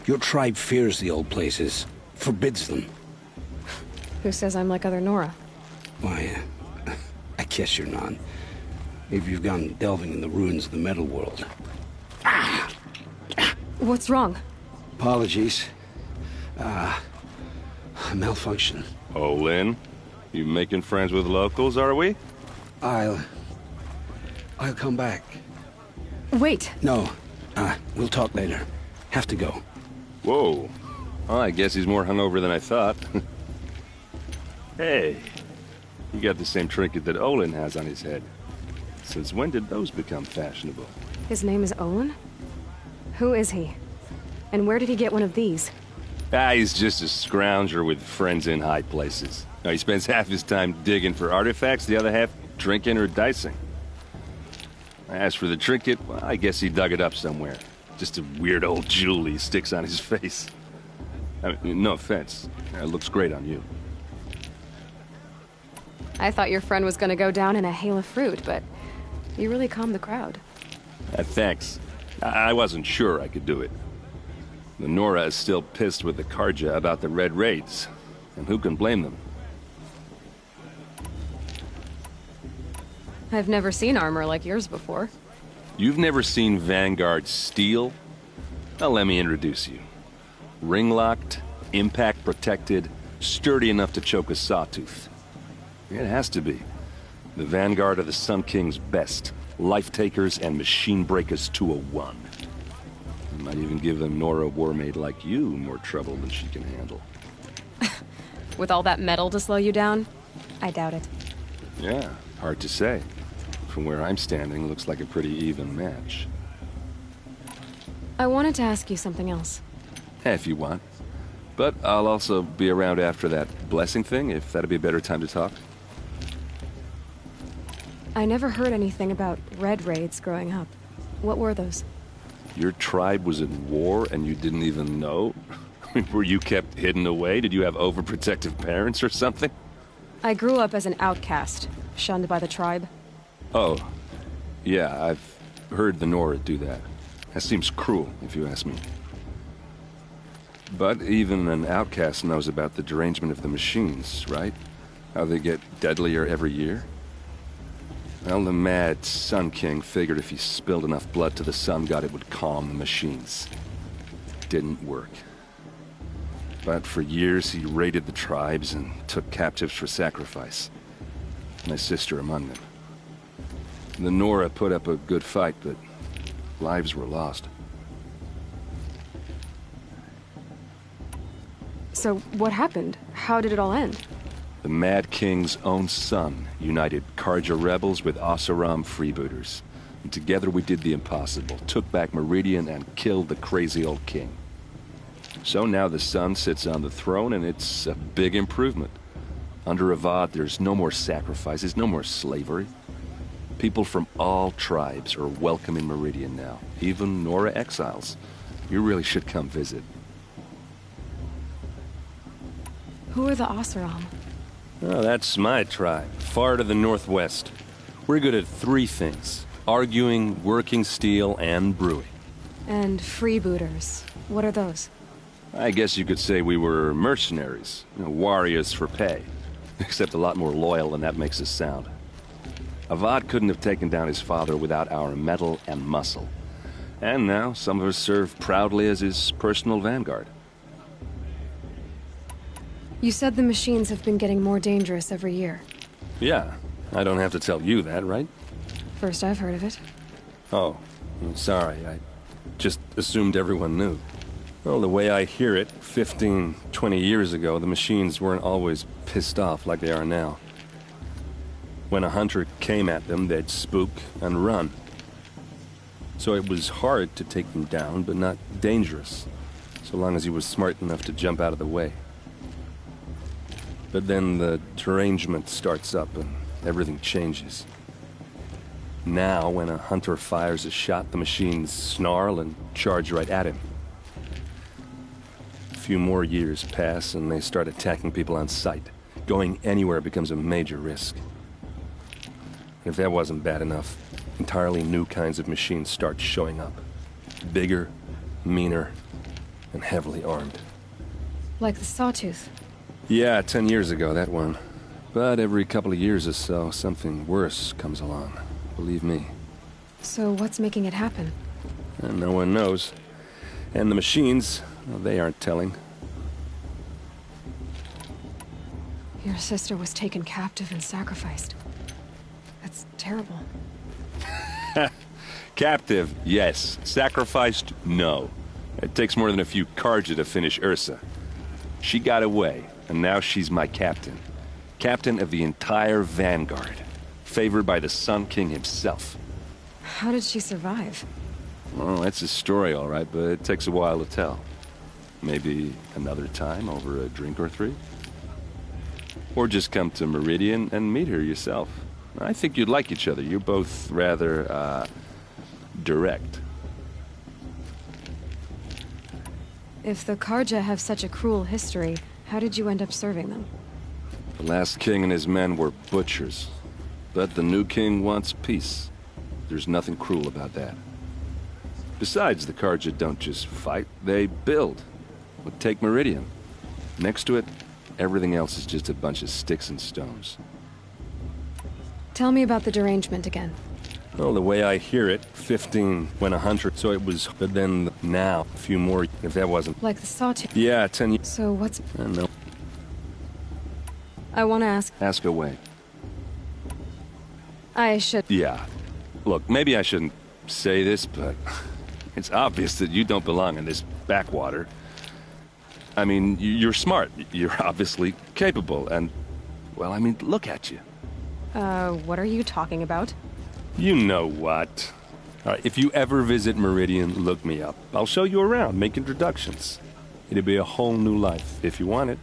Your tribe fears the old places, forbids them. Who says I'm like other Nora? Why, I guess you're not. Maybe you've gone delving in the ruins of the metal world. What's wrong? Apologies. Malfunction. Oh, Lynn, you making friends with locals, are we? I'll come back. Wait. No, we'll talk later. Have to go. Whoa. Well, I guess he's more hungover than I thought. Hey, you got the same trinket that Olin has on his head. Since when did those become fashionable? His name is Olin? Who is he? And where did he get one of these? He's just a scrounger with friends in high places. Now, he spends half his time digging for artifacts, the other half drinking or dicing. As for the trinket, well, I guess he dug it up somewhere. Just a weird old jewel he sticks on his face. I mean, no offense. It looks great on you. I thought your friend was gonna go down in a hail of fruit, but you really calmed the crowd. Thanks. I wasn't sure I could do it. The Nora is still pissed with the Karja about the Red Raids. And who can blame them? I've never seen armor like yours before. You've never seen Vanguard steel? Well, let me introduce you. Ring-locked, impact-protected, sturdy enough to choke a sawtooth. It has to be. The Vanguard are the Sun King's best. Life-takers and machine breakers to a one. I might even give a Nora Warmaid like you more trouble than she can handle. With all that metal to slow you down? I doubt it. Yeah, hard to say. From where I'm standing, looks like a pretty even match. I wanted to ask you something else. If you want. But I'll also be around after that blessing thing, if that'd be a better time to talk. I never heard anything about Red Raids growing up. What were those? Your tribe was at war and you didn't even know? Were you kept hidden away? Did you have overprotective parents or something? I grew up as an outcast, shunned by the tribe. Oh, yeah, I've heard the Nora do that. That seems cruel, if you ask me. But even an outcast knows about the derangement of the machines, right? How they get deadlier every year? Well, the mad Sun King figured if he spilled enough blood to the Sun God, it would calm the machines. Didn't work. But for years, he raided the tribes and took captives for sacrifice. My sister among them. The Nora put up a good fight, but lives were lost. So, what happened? How did it all end? The Mad King's own son united Carja rebels with Oseram freebooters. And together we did the impossible, took back Meridian and killed the crazy old king. So now the son sits on the throne, and it's a big improvement. Under Avad, there's no more sacrifices, no more slavery. People from all tribes are welcome in Meridian now, even Nora exiles. You really should come visit. Who are the Oseram? Oh, that's my tribe, far to the northwest. We're good at 3 things: arguing, working steel, and brewing. And freebooters. What are those? I guess you could say we were mercenaries, warriors for pay. Except a lot more loyal than that makes us sound. Avad couldn't have taken down his father without our metal and muscle. And now, some of us serve proudly as his personal vanguard. You said the machines have been getting more dangerous every year. Yeah, I don't have to tell you that, right? First I've heard of it. Oh, I'm sorry. I just assumed everyone knew. Well, the way I hear it, 15, 20 years ago, the machines weren't always pissed off like they are now. When a hunter came at them, they'd spook and run. So it was hard to take them down, but not dangerous, so long as he was smart enough to jump out of the way. But then the derangement starts up and everything changes. Now, when a hunter fires a shot, the machines snarl and charge right at him. A few more years pass and they start attacking people on sight. Going anywhere becomes a major risk. If that wasn't bad enough, entirely new kinds of machines start showing up. Bigger, meaner, and heavily armed. Like the Sawtooth. Yeah, 10 years ago, that one. But every couple of years or so, something worse comes along. Believe me. So what's making it happen? And no one knows. And the machines, well, they aren't telling. Your sister was taken captive and sacrificed. That's terrible. Captive, yes. Sacrificed, no. It takes more than a few Carja to finish Ursa. She got away, and now she's my captain. Captain of the entire Vanguard. Favored by the Sun King himself. How did she survive? Well, that's a story, all right, but it takes a while to tell. Maybe another time over a drink or 3? Or just come to Meridian and meet her yourself. I think you'd like each other. You're both rather, direct. If the Carja have such a cruel history, how did you end up serving them? The last king and his men were butchers. But the new king wants peace. There's nothing cruel about that. Besides, the Carja don't just fight, they build. But take Meridian. Next to it, everything else is just a bunch of sticks and stones. Tell me about the derangement again. Well, the way I hear it, 15 when a hunter, so it was, but then now, a few more, if that wasn't. Like the Sawtooth? Yeah, 10 years. So what's... I don't know. I want to ask... Ask away. I should... Yeah. Look, maybe I shouldn't say this, but it's obvious that you don't belong in this backwater. I mean, you're smart. You're obviously capable, and... Well, I mean, look at you. What are you talking about? You know what. All right, if you ever visit Meridian, look me up. I'll show you around, make introductions. It'll be a whole new life, if you want it.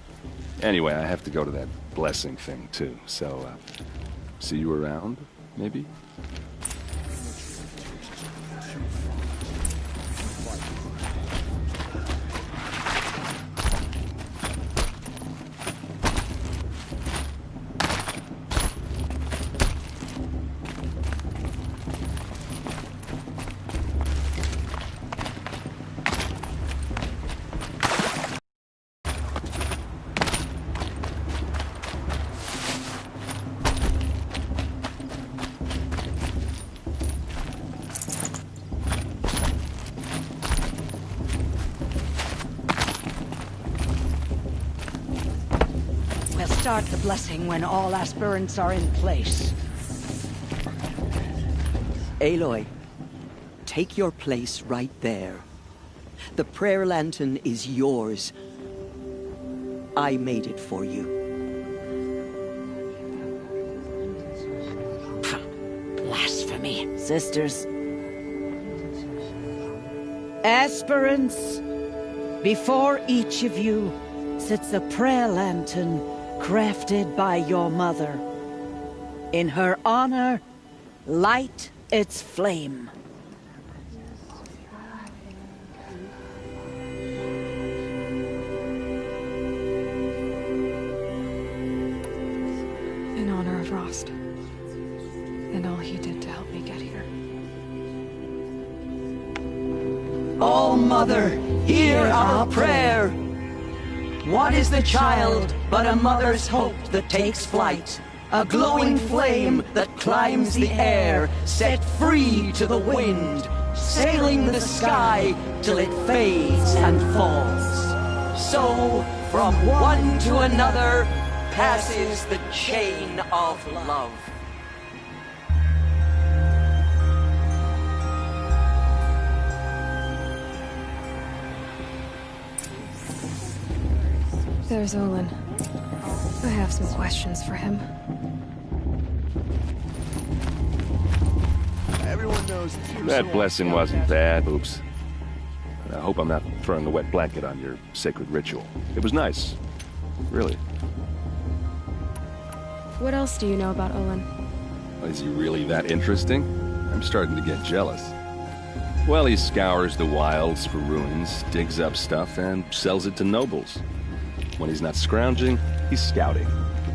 Anyway, I have to go to that blessing thing, too. So, see you around, maybe? start the blessing when all aspirants are in place. Aloy, take your place right there. The prayer lantern is yours. I made it for you. Blasphemy. Sisters. Aspirants, before each of you sits a prayer lantern crafted by your mother. In her honor, light its flame. In honor of Rost. And all he did to help me get here. All Mother, hear our prayer. What is the child but a mother's hope that takes flight? A glowing flame that climbs the air, set free to the wind, sailing the sky till it fades and falls. So, from one to another, passes the chain of love. There's Olin. I have some questions for him. Everyone knows That blessing wasn't bad. Oops. I hope I'm not throwing the wet blanket on your sacred ritual. It was nice. Really. What else do you know about Olin? Is he really that interesting? I'm starting to get jealous. Well, he scours the wilds for ruins, digs up stuff, and sells it to nobles. When he's not scrounging, he's scouting.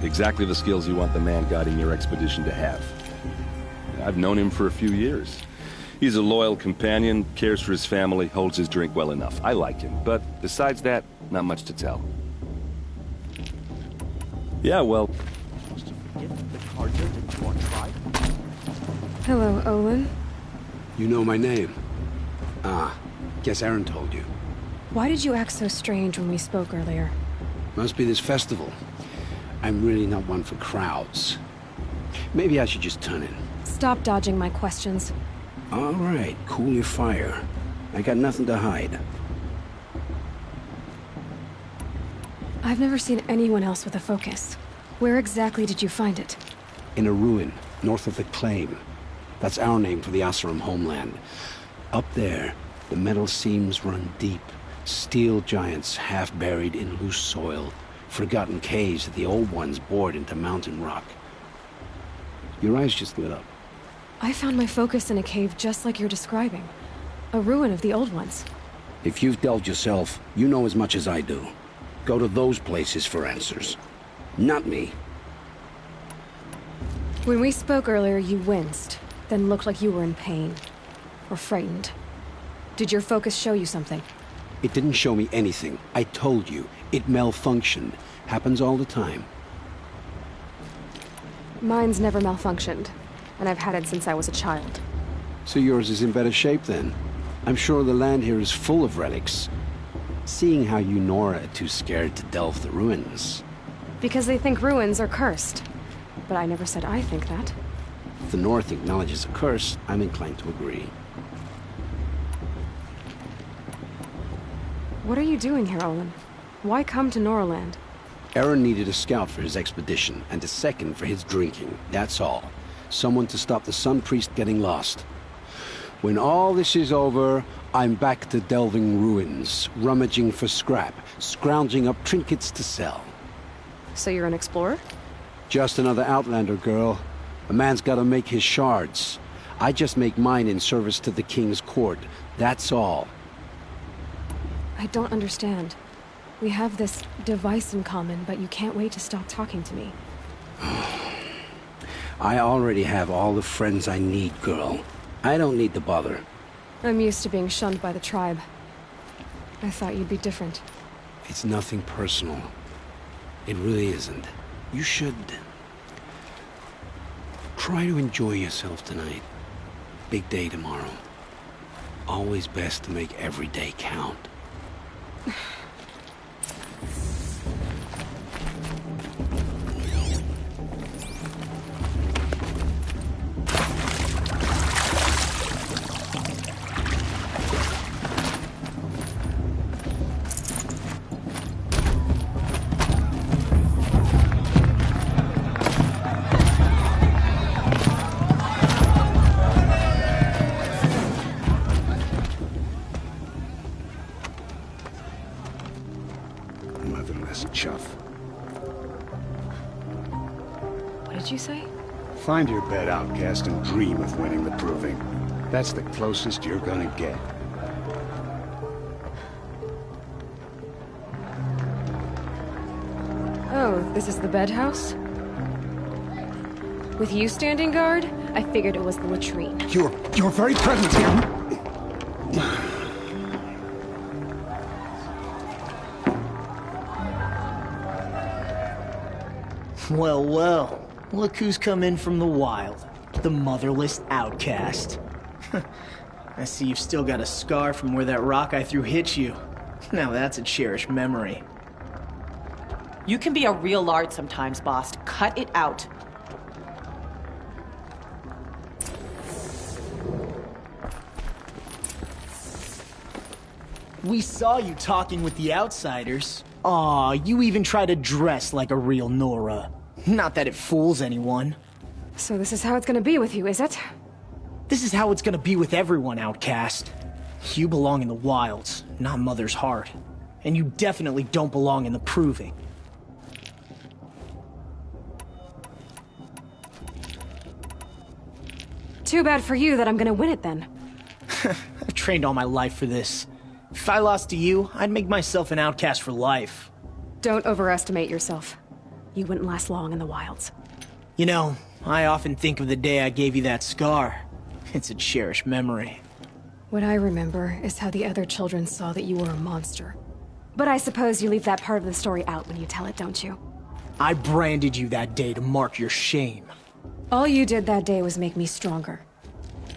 Exactly the skills you want the man guiding your expedition to have. I've known him for a few years. He's a loyal companion, cares for his family, holds his drink well enough. I like him, but besides that, not much to tell. Yeah, well... Hello, Olin. You know my name? Ah, guess Aaron told you. Why did you act so strange when we spoke earlier? Must be this festival. I'm really not one for crowds. Maybe I should just turn in. Stop dodging my questions. All right, cool your fire. I got nothing to hide. I've never seen anyone else with a focus. Where exactly did you find it? In a ruin, north of the Claim. That's our name for the Oseram homeland. Up there, the metal seams run deep. Steel giants half buried in loose soil. Forgotten caves that the old ones bored into mountain rock. Your eyes just lit up. I found my focus in a cave just like you're describing. A ruin of the old ones. If you've delved yourself, you know as much as I do. Go to those places for answers. Not me. When we spoke earlier, you winced, then looked like you were in pain. Or frightened. Did your focus show you something? It didn't show me anything. I told you. It malfunctioned. Happens all the time. Mine's never malfunctioned, and I've had it since I was a child. So yours is in better shape then? I'm sure the land here is full of relics. Seeing how you Nora are too scared to delve the ruins. Because they think ruins are cursed. But I never said I think that. If the North acknowledges a curse, I'm inclined to agree. What are you doing here, Olin? Why come to Noraland? Aaron needed a scout for his expedition, and a second for his drinking. That's all. Someone to stop the Sun Priest getting lost. When all this is over, I'm back to delving ruins, rummaging for scrap, scrounging up trinkets to sell. So you're an explorer? Just another Outlander, girl. A man's gotta make his shards. I just make mine in service to the King's court. That's all. I don't understand. We have this device in common, but you can't wait to stop talking to me. I already have all the friends I need, girl. I don't need the bother. I'm used to being shunned by the tribe. I thought you'd be different. It's nothing personal. It really isn't. You should... try to enjoy yourself tonight. Big day tomorrow. Always best to make every day count. this chuff. What did you say? Find your bed, outcast, and dream of winning the proving. That's the closest you're gonna get. Oh, this is the bed house? With you standing guard, I figured it was the latrine. Your very presence here. Well, well. Look who's come in from the wild. The motherless outcast. I see you've still got a scar from where that rock I threw hit you. Now that's a cherished memory. You can be a real lard sometimes, boss. Cut it out. We saw you talking with the outsiders. Aw, you even try to dress like a real Nora. Not that it fools anyone. So this is how it's gonna be with you, is it? This is how it's gonna be with everyone, outcast. You belong in the wilds, not Mother's heart. And you definitely don't belong in the proving. Too bad for you that I'm gonna win it then. I've trained all my life for this. If I lost to you, I'd make myself an outcast for life. Don't overestimate yourself. You wouldn't last long in the wilds. You know, I often think of the day I gave you that scar. It's a cherished memory. What I remember is how the other children saw that you were a monster. But I suppose you leave that part of the story out when you tell it, don't you? I branded you that day to mark your shame. All you did that day was make me stronger.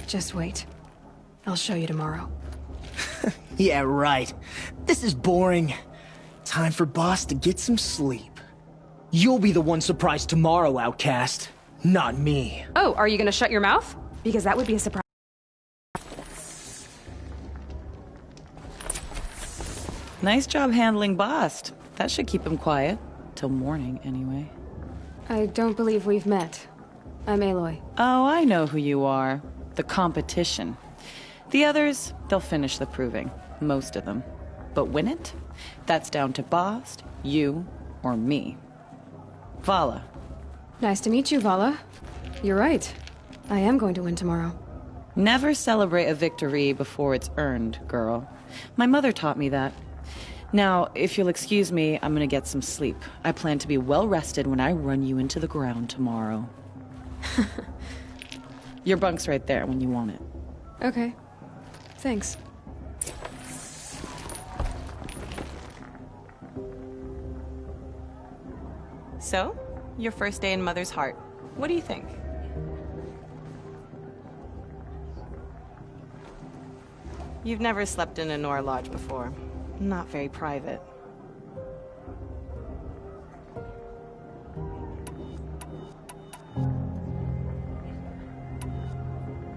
Just wait. I'll show you tomorrow. Yeah, right. This is boring. Time for Boss to get some sleep. You'll be the one surprised tomorrow, outcast. Not me. Oh, are you gonna shut your mouth? Because that would be a surprise. Nice job handling Bast. That should keep him quiet. Till morning, anyway. I don't believe we've met. I'm Aloy. Oh, I know who you are. The competition. The others, they'll finish the proving. Most of them. But win it? That's down to Bast, you, or me. Vala. Nice to meet you, Vala. You're right. I am going to win tomorrow. Never celebrate a victory before it's earned, girl. My mother taught me that. Now, if you'll excuse me, I'm gonna get some sleep. I plan to be well rested when I run you into the ground tomorrow. Your bunk's right there when you want it. Okay. Thanks. So, your first day in Mother's heart. What do you think? You've never slept in a Nora lodge before. Not very private.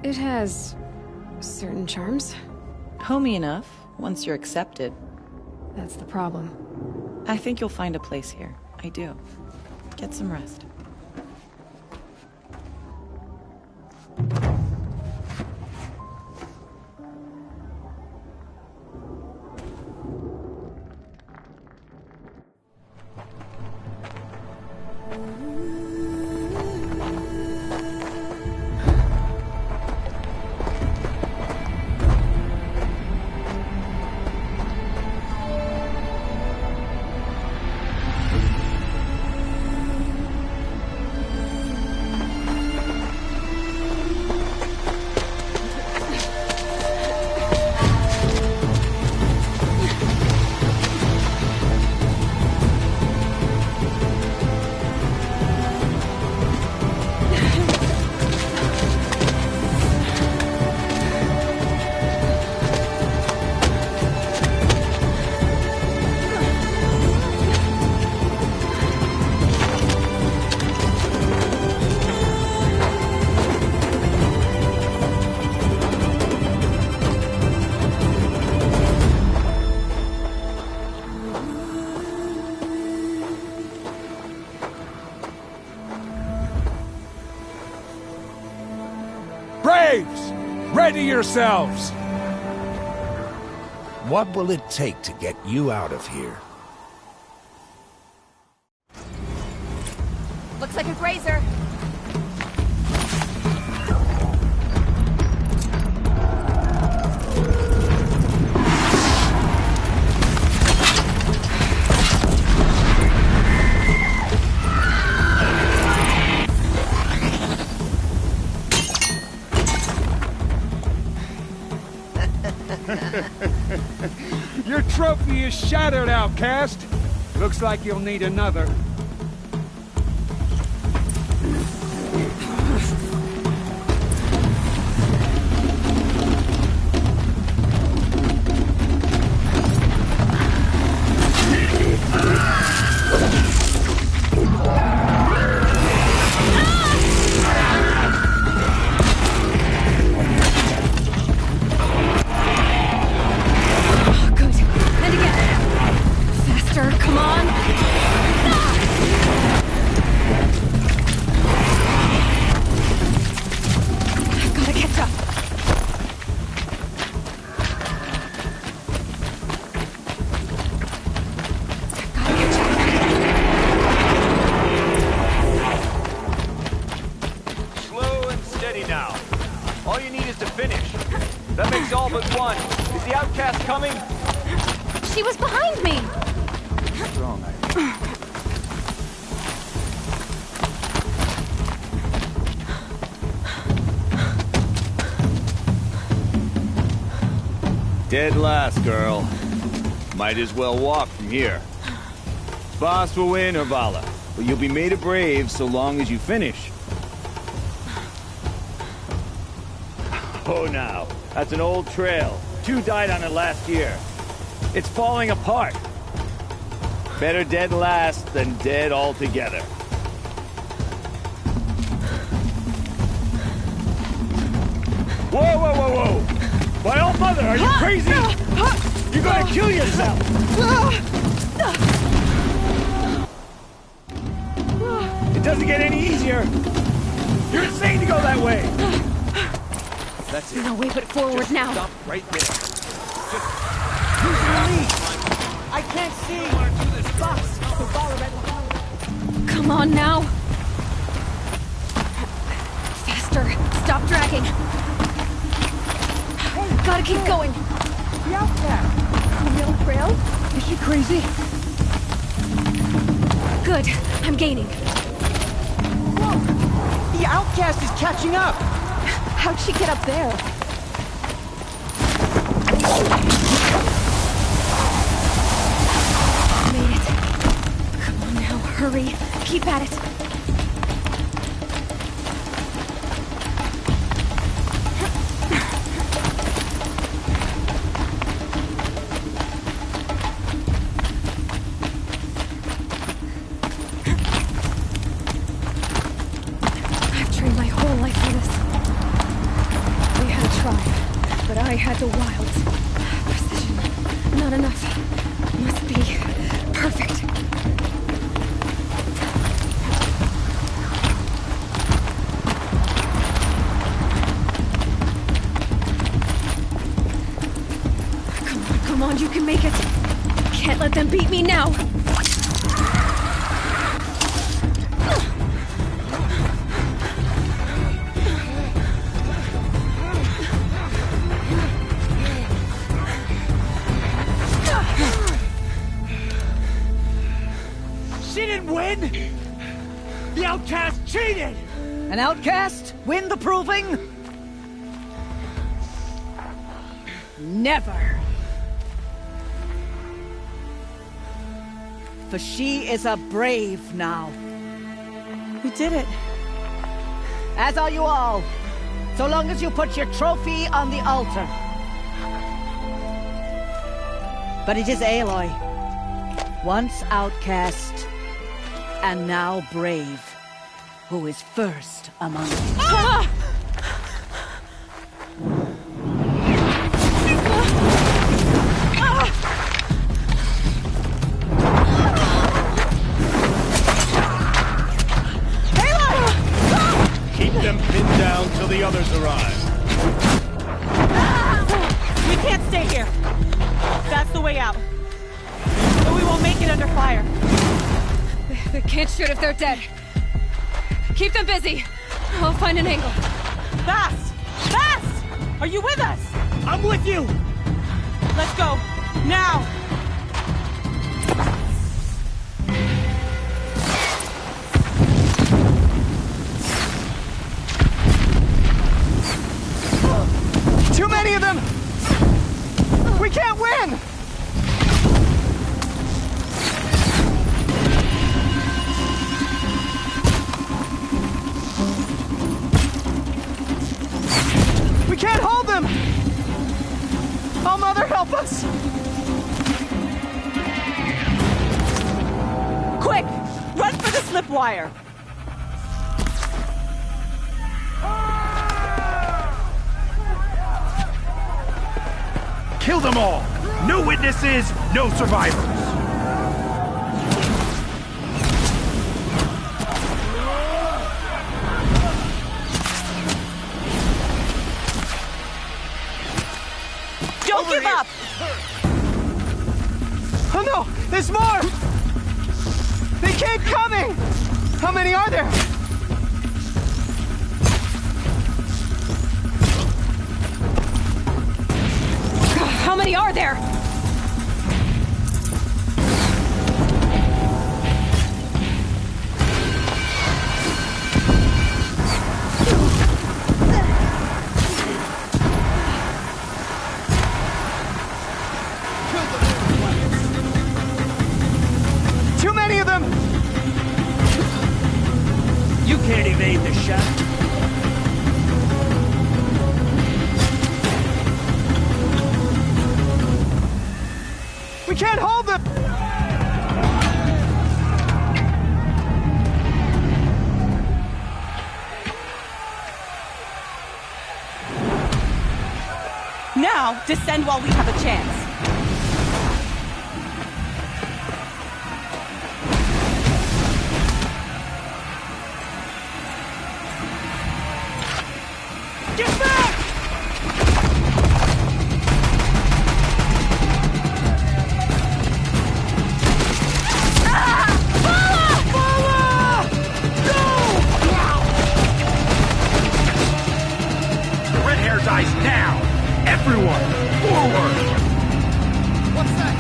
It has certain charms. Homey enough, once you're accepted. That's the problem. I think you'll find a place here. I do. Get some rest. Braves! Ready yourselves! What will it take to get you out of here? Looks like a grazer. Your trophy is shattered, outcast. Looks like you'll need another. She was behind me! Strong, Dead last, girl. Might as well walk from here. Boss will win or Vala, but you'll be made a brave so long as you finish. Oh, now. That's an old trail. 2 died on it last year. It's falling apart. Better dead last than dead altogether. Whoa, whoa, whoa, whoa! My old mother, are you crazy? You're gonna kill yourself! It doesn't get any easier! You're insane to go that way! That's it. No way but forward Just now. Stop right there. Who's in the lead? I can't see! Boss, the ball already. Come on now. Faster. Stop dragging. Gotta keep going. The outcast! On the old trail? Is she crazy? Good. I'm gaining. Whoa! The outcast is catching up! How'd she get up there? Made it. Come on now, hurry. Keep at it. I've trained my whole life for this. We had a tribe, but I had the wilds. Precision. Not enough. Must be perfect. Come on, you can make it. Can't let them beat me now. She didn't win! The outcast cheated! An outcast? Win the proving? Never. For she is a brave now. You did it. As are you all. So long as you put your trophy on the altar. But it is Aloy. Once outcast, and now brave, who is first among us. Ah! Keep them pinned down till the others arrive. We can't stay here. That's the way out. But we won't make it under fire. They can't shoot if they're dead. Keep them busy. I'll find an angle. Fast! Fast! Are you with us? I'm with you! Let's go. Now! Too many of them! We can't win! We can't hold them! Oh, Mother, help us! Quick! Run for the slip wire! Kill them all! No witnesses, no survivors! Don't give up! Oh no! There's more! They keep coming! How many are there? How many are there? Too many of them! You can't evade the shot. We can't hold them! Now, descend while we have a chance. Get back! The red hair dies now! Everyone, forward! What's that?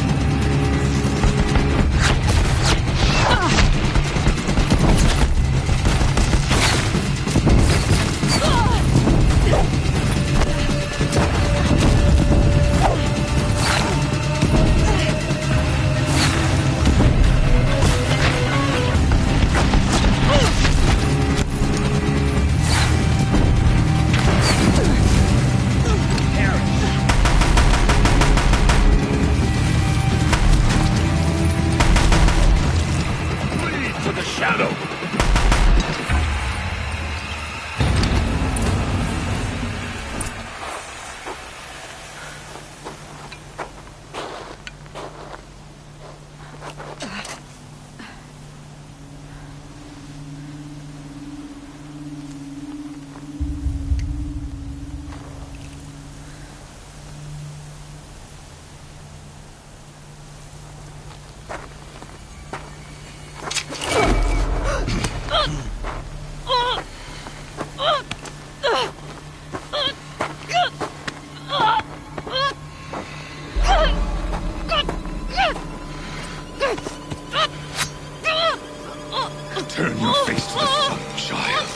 To the shadow! Turn your face to the sun, child.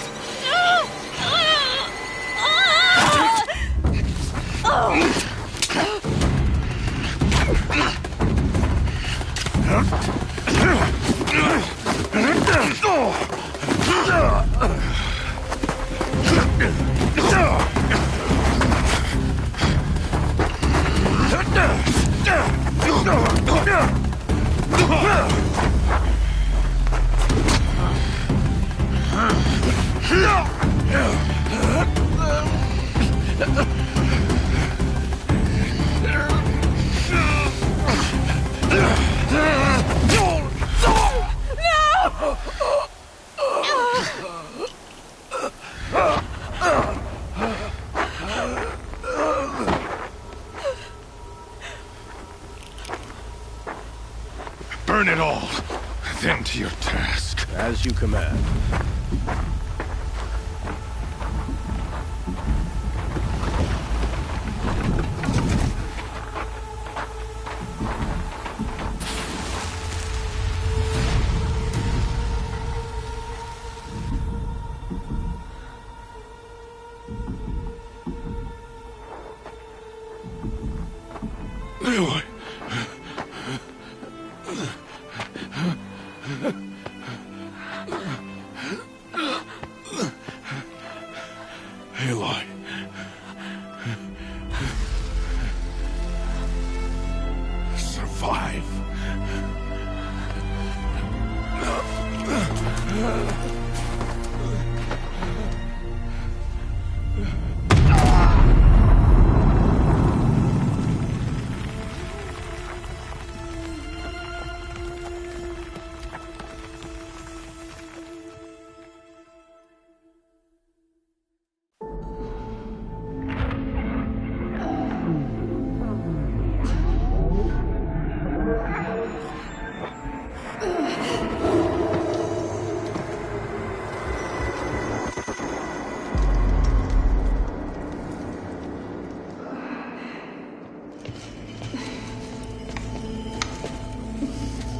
Burn it all, then to your task. As you command. Aloy. Survive.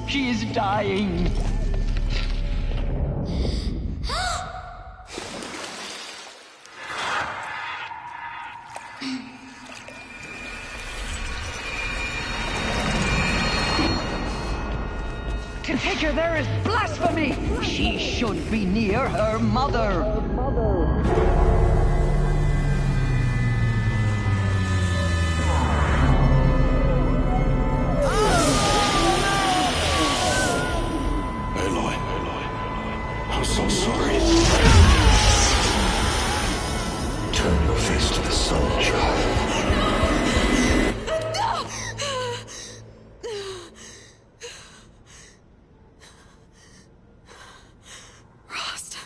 She is dying. To take her there is blasphemy. She should be near her mother. I'm so sorry. Turn your face to the sun, child. Rost.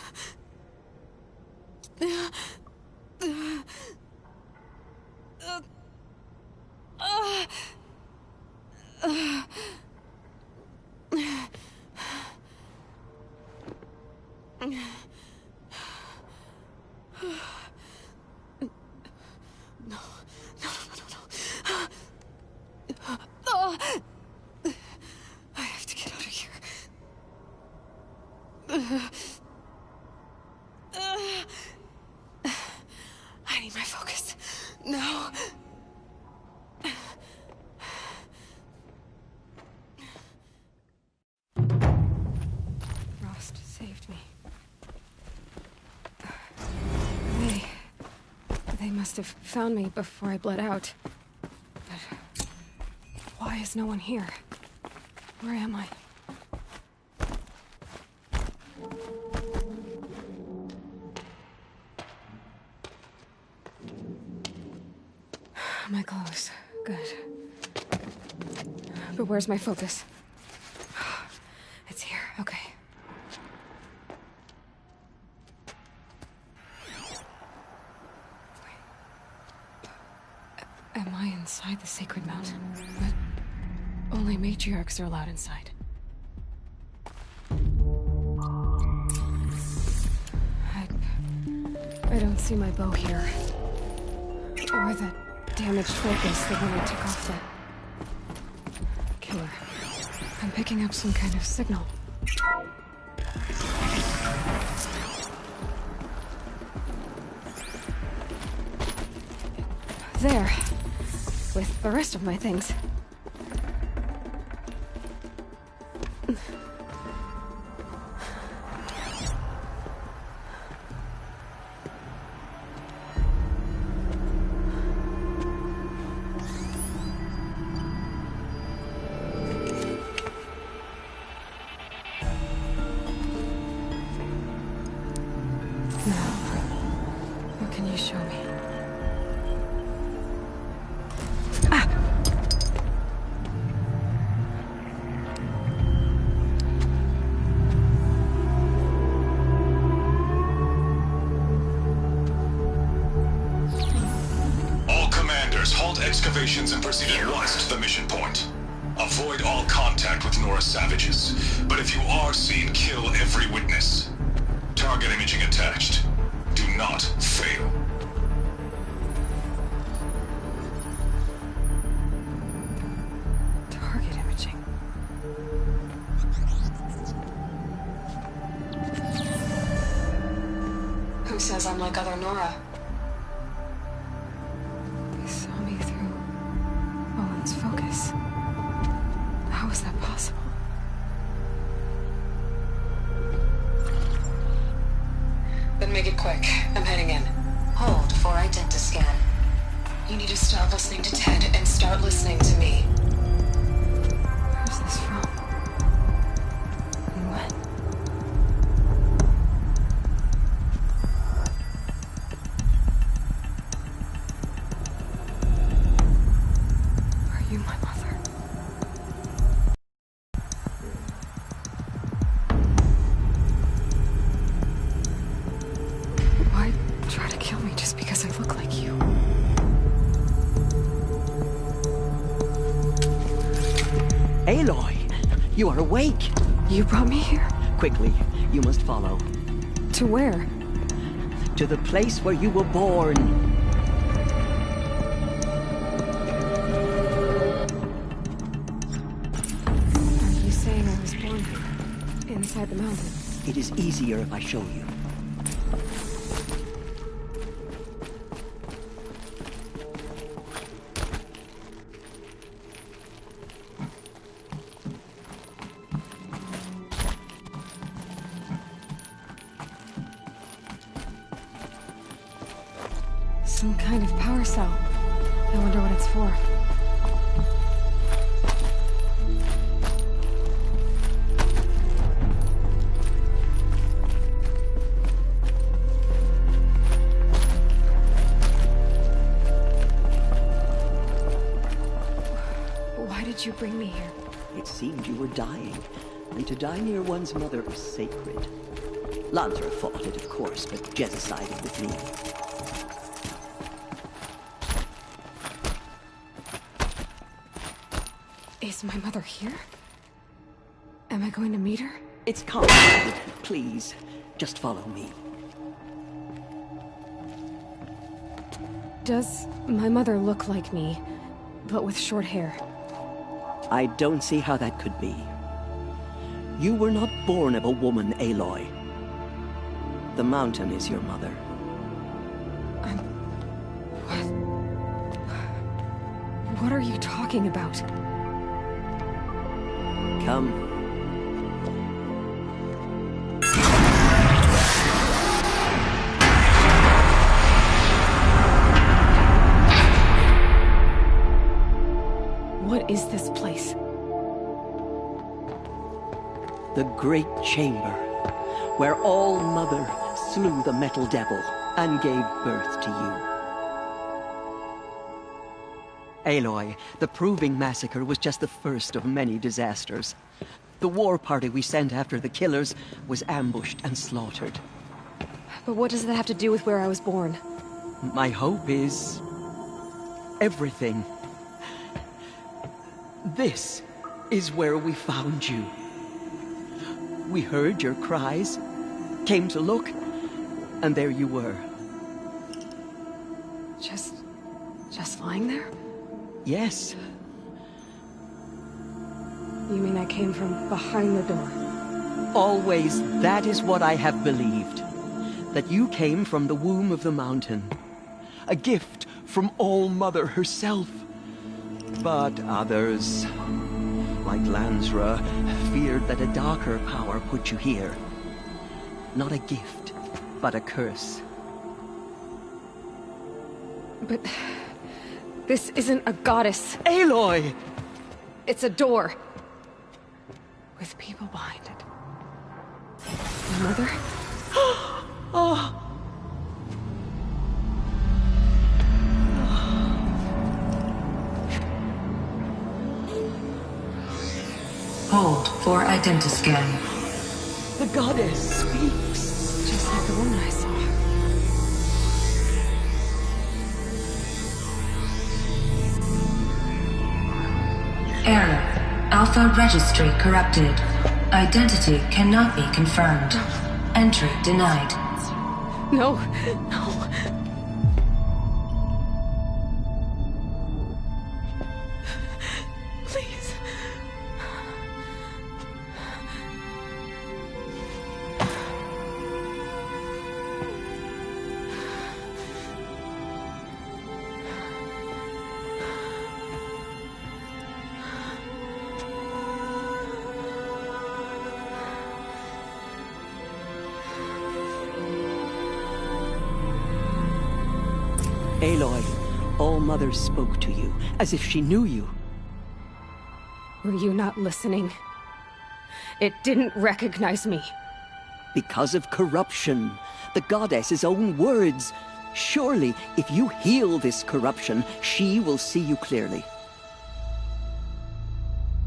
I have to get out of here. I need my focus. No. Rost saved me. They must have found me before I bled out. But why is no one here? Where am I? My clothes. Good. But where's my focus? It's here. Okay. Am I inside the Sacred Mountain? But only matriarchs are allowed inside. I don't see my bow here. Or that damaged focus, the one I took off that killer. I'm picking up some kind of signal. There. With the rest of my things. What can you show me? All commanders, halt excavations and proceed at once to the mission point. Avoid all contact with Nora savages, but if you are seen, kill every witness. Target imaging attached. Do not fail. Target imaging. Who says I'm like other Nora? They saw me through Owen's focus. How is that possible? Make it quick. I'm heading in. Hold for identiscan. You need to stop listening to Ted and start listening to me. Who's this from? And when? Are you my mother? Why try to kill me just because I look like you? Aloy, you are awake. You brought me here? Quickly, you must follow. To where? To the place where you were born. Are you saying I was born here? Inside the mountain? It is easier if I show you. Some kind of power cell. I wonder what it's for. Why did you bring me here? It seemed you were dying, and to die near one's mother is sacred. Lansra fought it, of course, but Jezza sided with me. Is my mother here? Am I going to meet her? It's complicated. Please, just follow me. Does my mother look like me, but with short hair? I don't see how that could be. You were not born of a woman, Aloy. The mountain is your mother. What are you talking about? Come. What is this place? The Great Chamber, where All-Mother slew the Metal Devil and gave birth to you. Aloy, the Proving Massacre was just the first of many disasters. The war party we sent after the killers was ambushed and slaughtered. But what does that have to do with where I was born? My hope is... everything. This is where we found you. We heard your cries, came to look, and there you were. Just lying there? Yes. You mean I came from behind the door? Always, that is what I have believed. That you came from the womb of the mountain. A gift from All-Mother herself. But others, like Lansra, feared that a darker power put you here. Not a gift, but a curse. But... this isn't a goddess. Aloy! It's a door. With people behind it. My mother? Oh! Hold for identiscan. The goddess speaks. Just like the woman I saw. Error. Alpha registry corrupted. Identity cannot be confirmed. Entry denied. No, no. Please. Aloy, All-Mother spoke to you, as if she knew you. Were you not listening? It didn't recognize me. Because of corruption. The goddess's own words. Surely, if you heal this corruption, she will see you clearly.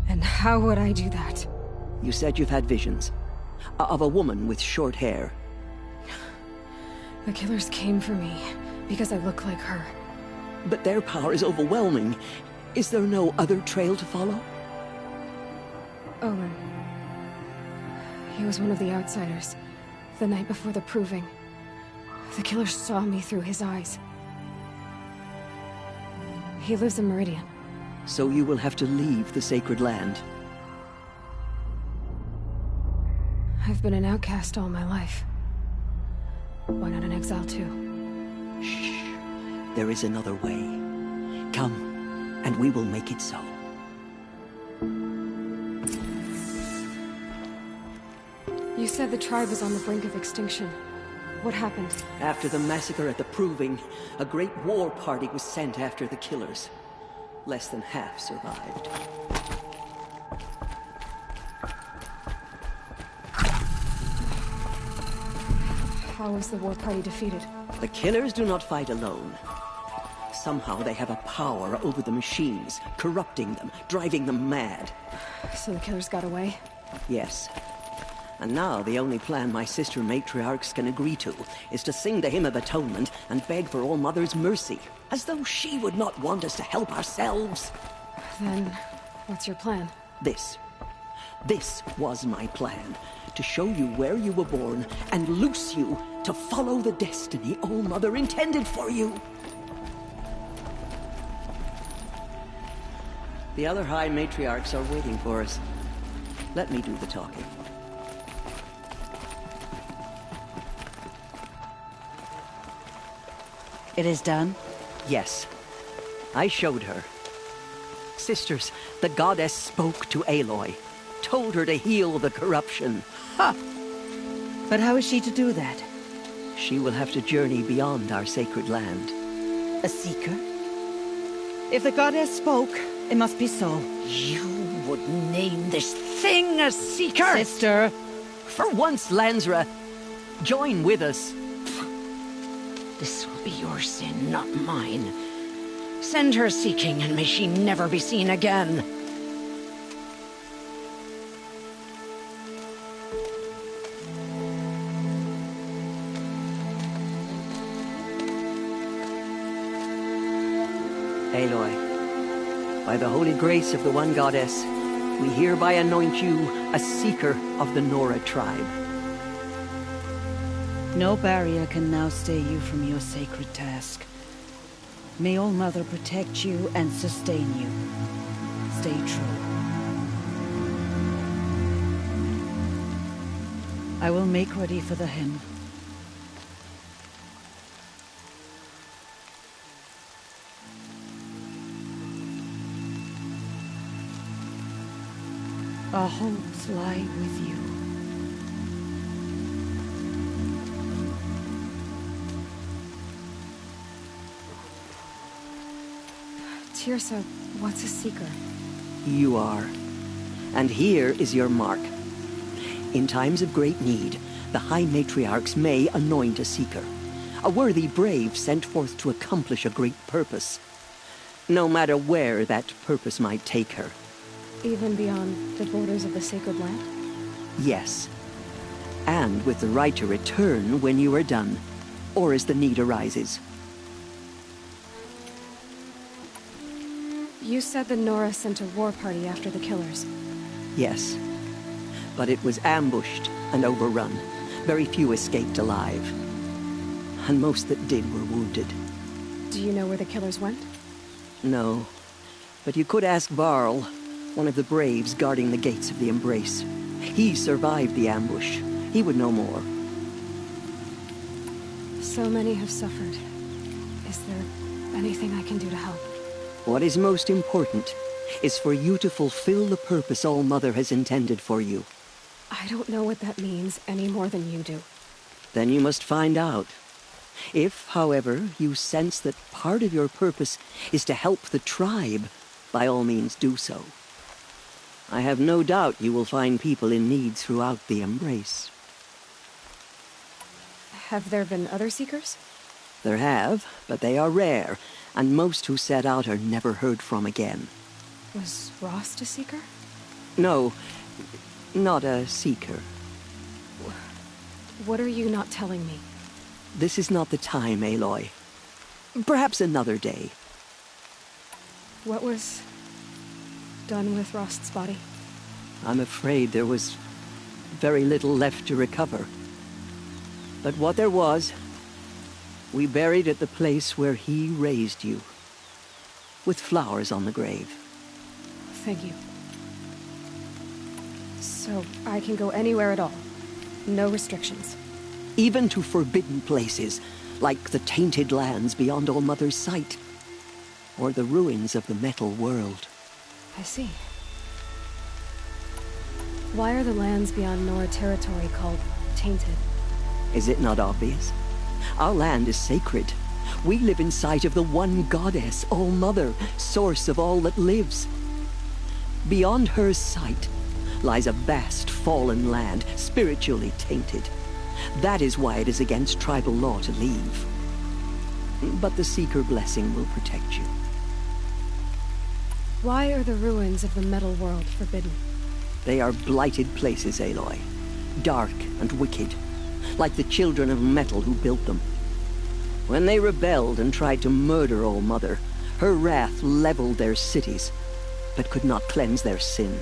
And how would I do that? You said you've had visions. Of a woman with short hair. The killers came for me because I look like her. But their power is overwhelming. Is there no other trail to follow? Owen. He was one of the outsiders. The night before the proving. The killers saw me through his eyes. He lives in Meridian. So you will have to leave the sacred land. I've been an outcast all my life. Why not an exile too? Shh. There is another way. Come, and we will make it so. You said the tribe was on the brink of extinction. What happened? After the massacre at the Proving, a great war party was sent after the killers. Less than half survived. How was the war party defeated? The killers do not fight alone. Somehow they have a power over the machines, corrupting them, driving them mad. So the killers got away? Yes. And now the only plan my sister matriarchs can agree to is to sing the Hymn of Atonement and beg for All-Mother's mercy, as though she would not want us to help ourselves. Then, what's your plan? This was my plan. To show you where you were born and loose you to follow the destiny All-Mother intended for you. The other High Matriarchs are waiting for us. Let me do the talking. It is done? Yes. I showed her. Sisters, the goddess spoke to Aloy. Told her to heal the corruption. Ha! But how is she to do that? She will have to journey beyond our sacred land. A seeker? If the goddess spoke, it must be so. You would name this thing a seeker? Sister! For once, Lansra, join with us. This will be your sin, not mine. Send her seeking, and may she never be seen again. Aloy, by the holy grace of the One Goddess, we hereby anoint you a seeker of the Nora tribe. No barrier can now stay you from your sacred task. May All-Mother protect you and sustain you. Stay true. I will make ready for the hymn. Our hopes lie with you. Teersa, what's a seeker? You are. And here is your mark. In times of great need, the High Matriarchs may anoint a seeker. A worthy brave sent forth to accomplish a great purpose. No matter where that purpose might take her. Even beyond the borders of the sacred land? Yes. And with the right to return when you are done, or as the need arises. You said the Nora sent a war party after the killers. Yes. But it was ambushed and overrun. Very few escaped alive. And most that did were wounded. Do you know where the killers went? No. But you could ask Varl, one of the braves guarding the gates of the Embrace. He survived the ambush. He would know more. So many have suffered. Is there anything I can do to help? What is most important is for you to fulfill the purpose All-Mother has intended for you. I don't know what that means any more than you do. Then you must find out. If, however, you sense that part of your purpose is to help the tribe, by all means do so. I have no doubt you will find people in need throughout the Embrace. Have there been other Seekers? There have, but they are rare, and most who set out are never heard from again. Was Rost a Seeker? No, not a Seeker. What are you not telling me? This is not the time, Aloy. Perhaps another day. What was done with Rost's body? I'm afraid there was very little left to recover. But what there was, we buried at the place where he raised you, with flowers on the grave. Thank you. So, I can go anywhere at all? No restrictions? Even to forbidden places, like the tainted lands beyond All-Mother's sight, or the ruins of the Metal World. I see. Why are the lands beyond Nora territory called tainted? Is it not obvious? Our land is sacred. We live in sight of the one goddess, All-Mother, source of all that lives. Beyond her sight lies a vast fallen land, spiritually tainted. That is why it is against tribal law to leave. But the Seeker blessing will protect you. Why are the ruins of the Metal World forbidden? They are blighted places, Aloy. Dark and wicked, like the children of metal who built them. When they rebelled and tried to murder All-Mother, her wrath leveled their cities, but could not cleanse their sin.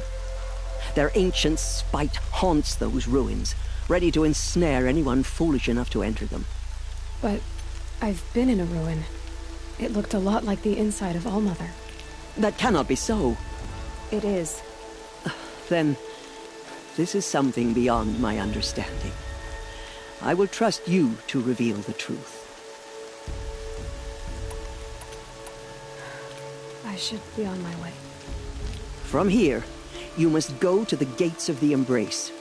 Their ancient spite haunts those ruins, ready to ensnare anyone foolish enough to enter them. But I've been in a ruin. It looked a lot like the inside of All-Mother. That cannot be so. It is. Then, this is something beyond my understanding. I will trust you to reveal the truth. I should be on my way. From here, you must go to the gates of the Embrace.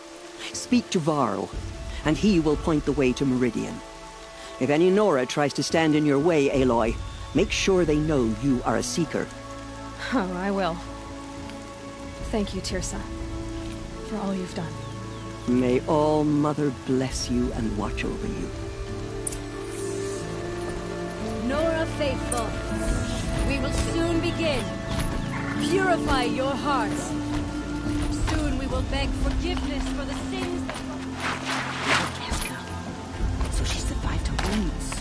Speak to Varl, and he will point the way to Meridian. If any Nora tries to stand in your way, Aloy, make sure they know you are a Seeker. Oh, I will. Thank you, Teersa, for all you've done. May All-Mother bless you and watch over you. Nora Faithful, we will soon begin. Purify your hearts. Soon we will beg forgiveness for the sins that... So she survived her wounds.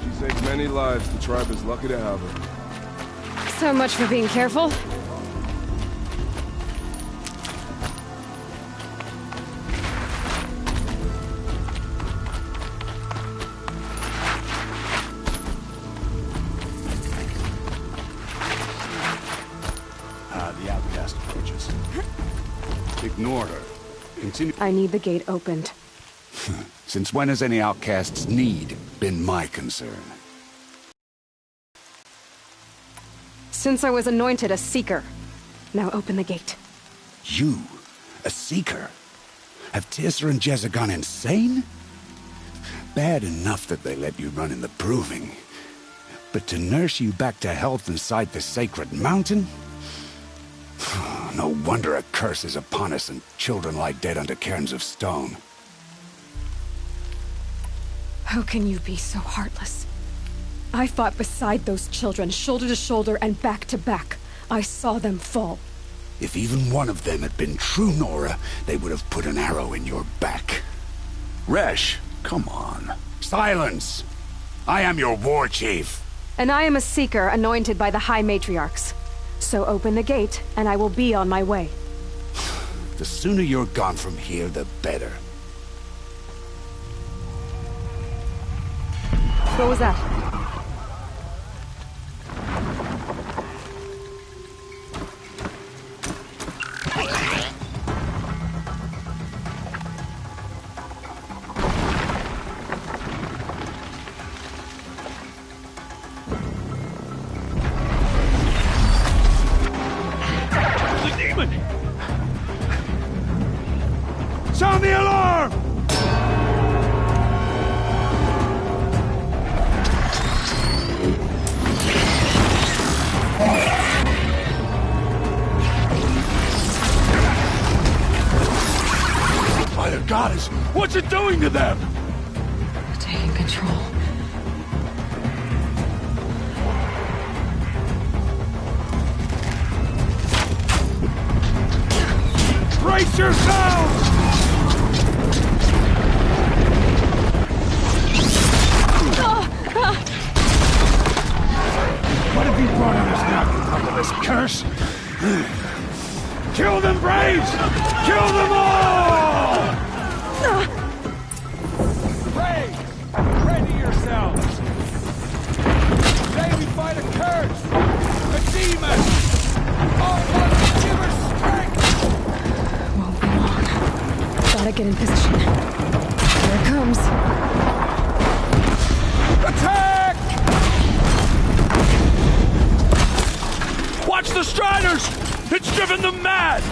She saved many lives. The tribe is lucky to have her. So much for being careful. The outcast approaches. Ignore her. Continue. I need the gate opened. Since when has any outcast's need been my concern? Since I was anointed a Seeker. Now open the gate. You? A Seeker? Have Teersa and Jezza gone insane? Bad enough that they let you run in the Proving. But to nurse you back to health inside the Sacred Mountain? No wonder a curse is upon us and children lie dead under cairns of stone. How can you be so heartless? I fought beside those children, shoulder to shoulder and back to back. I saw them fall. If even one of them had been true Nora, they would have put an arrow in your back. Resh, come on. Silence! I am your war chief. And I am a Seeker anointed by the High Matriarchs. So open the gate, and I will be on my way. The sooner you're gone from here, the better. What was that? Sound the alarm! goddess! What's it doing to them? Taking control. Brace yourselves! What have you brought on us now, you humblest curse? Kill them, Braves! Kill them all! Braves, ready yourselves! Today we fight a curse! A demon! All must give her strength! Won't be long. Gotta get in position. Here it comes. Attack! Watch the Striders! It's driven them mad!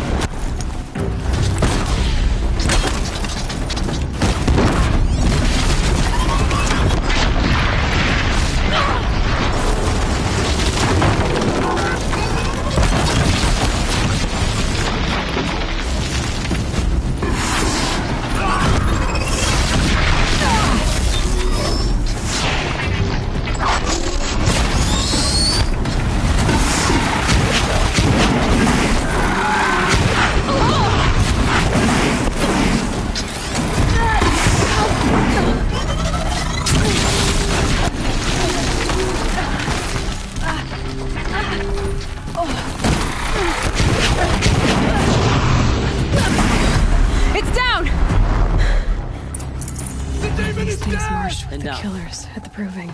Killers at the Proving.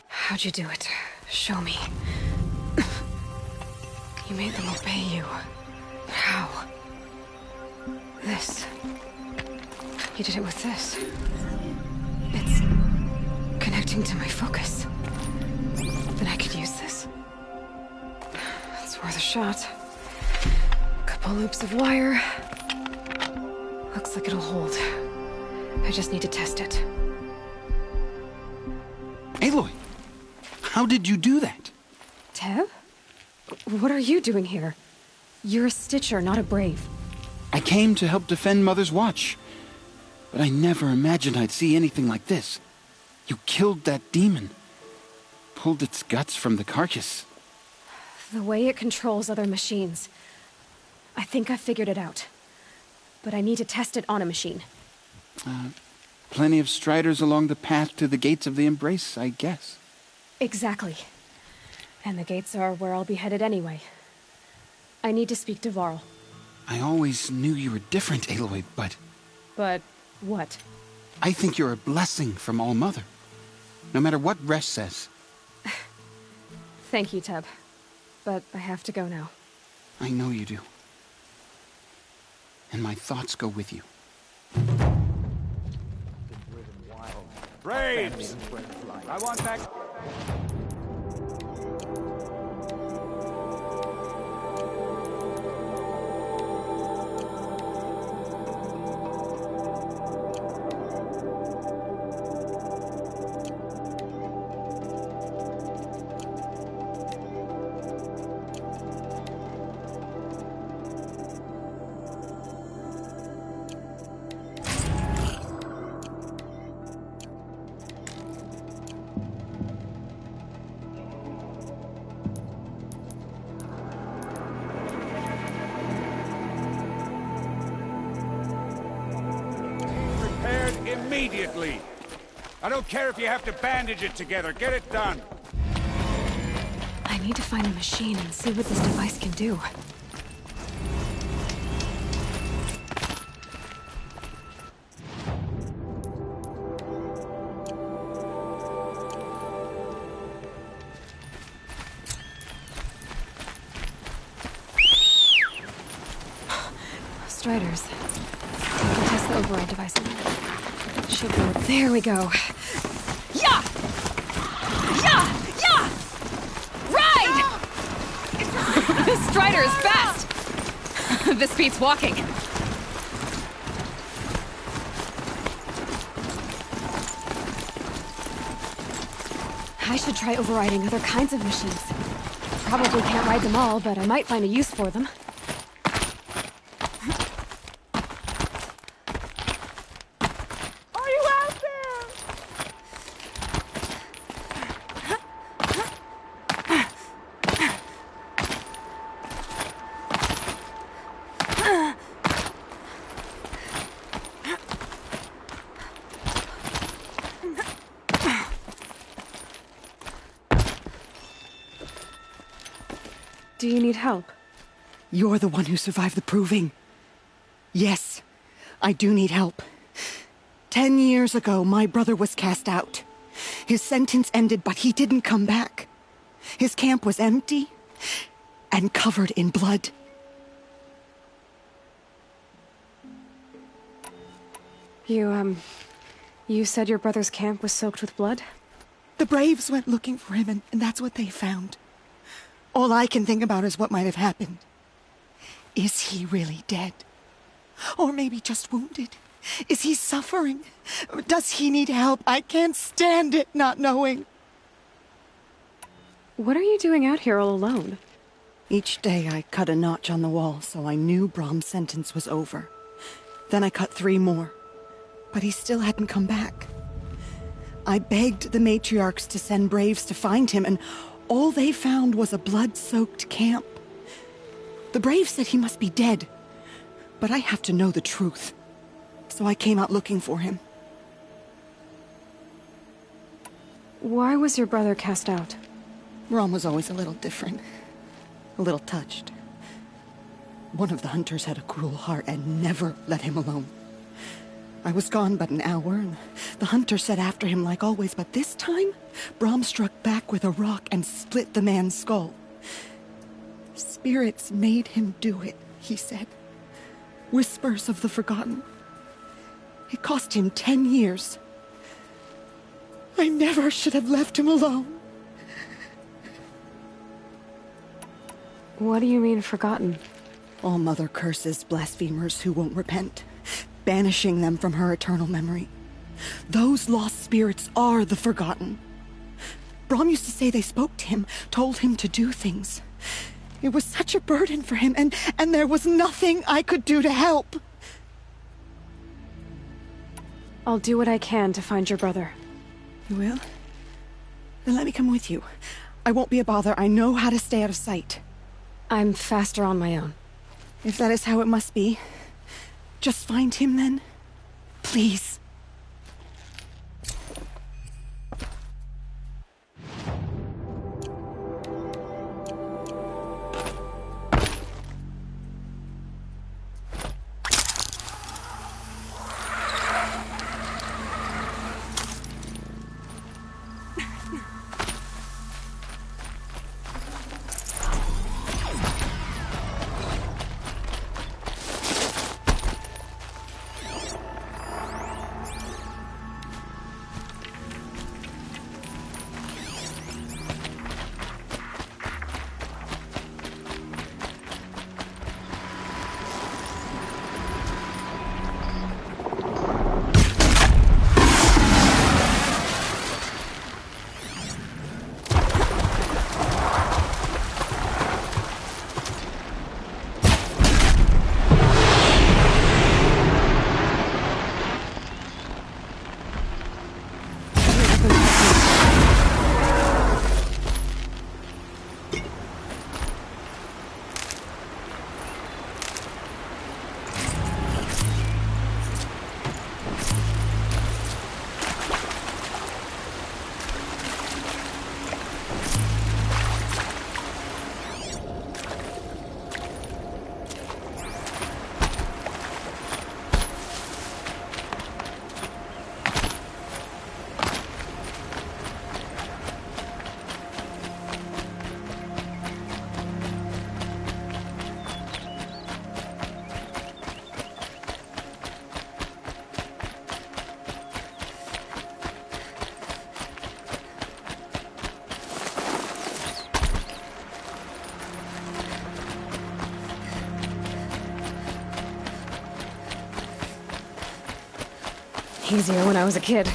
How'd you do it? Show me. You made them obey you. How? This. You did it with this. It's connecting to my focus. Then I could use this. It's worth a shot. Couple loops of wire. Looks like it'll hold. I just need to test it. Aloy, how did you do that? Tev? What are you doing here? You're a Stitcher, not a Brave. I came to help defend Mother's Watch. But I never imagined I'd see anything like this. You killed that demon. Pulled its guts from the carcass. The way it controls other machines. I think I figured it out. But I need to test it on a machine. Plenty of Striders along the path to the gates of the Embrace, I guess. Exactly. And the gates are where I'll be headed anyway. I need to speak to Varl. I always knew you were different, Aloy, but... But what? I think you're a blessing from All-Mother. No matter what Resh says. Thank you, Teb. But I have to go now. I know you do. And my thoughts go with you. Braves! I want that... Immediately! I don't care if you have to bandage it together. Get it done! I need to find a machine and see what this device can do. Striders. I can test the override device. Should go. There we go. Yeah! Yeah! Yeah! Ride! This Strider is fast! This beats walking. I should try overriding other kinds of machines. Probably can't ride them all, but I might find a use for them. Do you need help? You're the one who survived the proving. Yes, I do need help. 10 years ago, my brother was cast out. His sentence ended, but he didn't come back. His camp was empty and covered in blood. You said your brother's camp was soaked with blood? The Braves went looking for him, and that's what they found. All I can think about is what might have happened. Is he really dead? Or maybe just wounded? Is he suffering? Does he need help? I can't stand it not knowing. What are you doing out here all alone? Each day I cut a notch on the wall so I knew Brahm's sentence was over. Then I cut 3 more. But he still hadn't come back. I begged the matriarchs to send Braves to find him, and all they found was a blood-soaked camp. The Braves said he must be dead, but I have to know the truth. So I came out looking for him. Why was your brother cast out? Brahm was always a little different. A little touched. One of the hunters had a cruel heart and never let him alone. I was gone but an hour, and the hunter set after him like always, but this time, Brahm struck back with a rock and split the man's skull. Spirits made him do it, he said. Whispers of the forgotten. It cost him 10 years. I never should have left him alone. What do you mean, forgotten? All Mother curses blasphemers who won't repent, banishing them from her eternal memory. Those lost spirits are the forgotten. Brahm used to say they spoke to him, told him to do things. It was such a burden for him, and there was nothing I could do to help. I'll do what I can to find your brother. You will? Then let me come with you. I won't be a bother. I know how to stay out of sight. I'm faster on my own. If that is how it must be, just find him then. Please. Easier when I was a kid.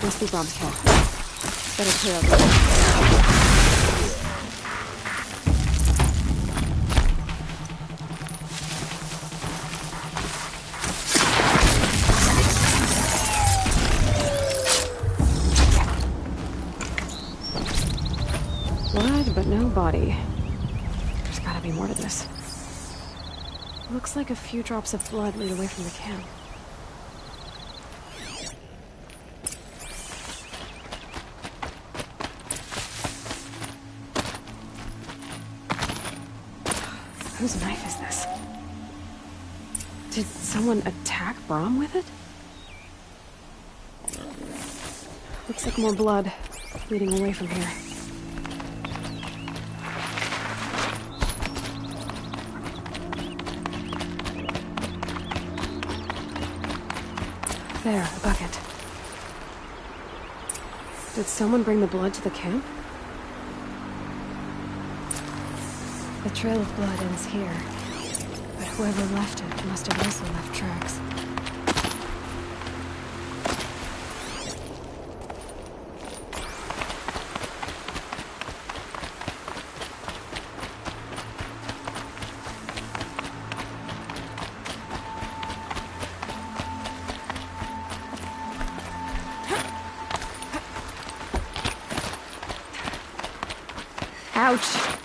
Must be Brom's camp. Better clear out the... Blood, but no body. There's gotta be more to this. Looks like a few drops of blood lead away from the camp. Whose knife is this? Did someone attack Brom with it? Looks like more blood leading away from here. There, the bucket. Did someone bring the blood to the camp? The trail of blood ends here, but whoever left it must have also left tracks. Ouch!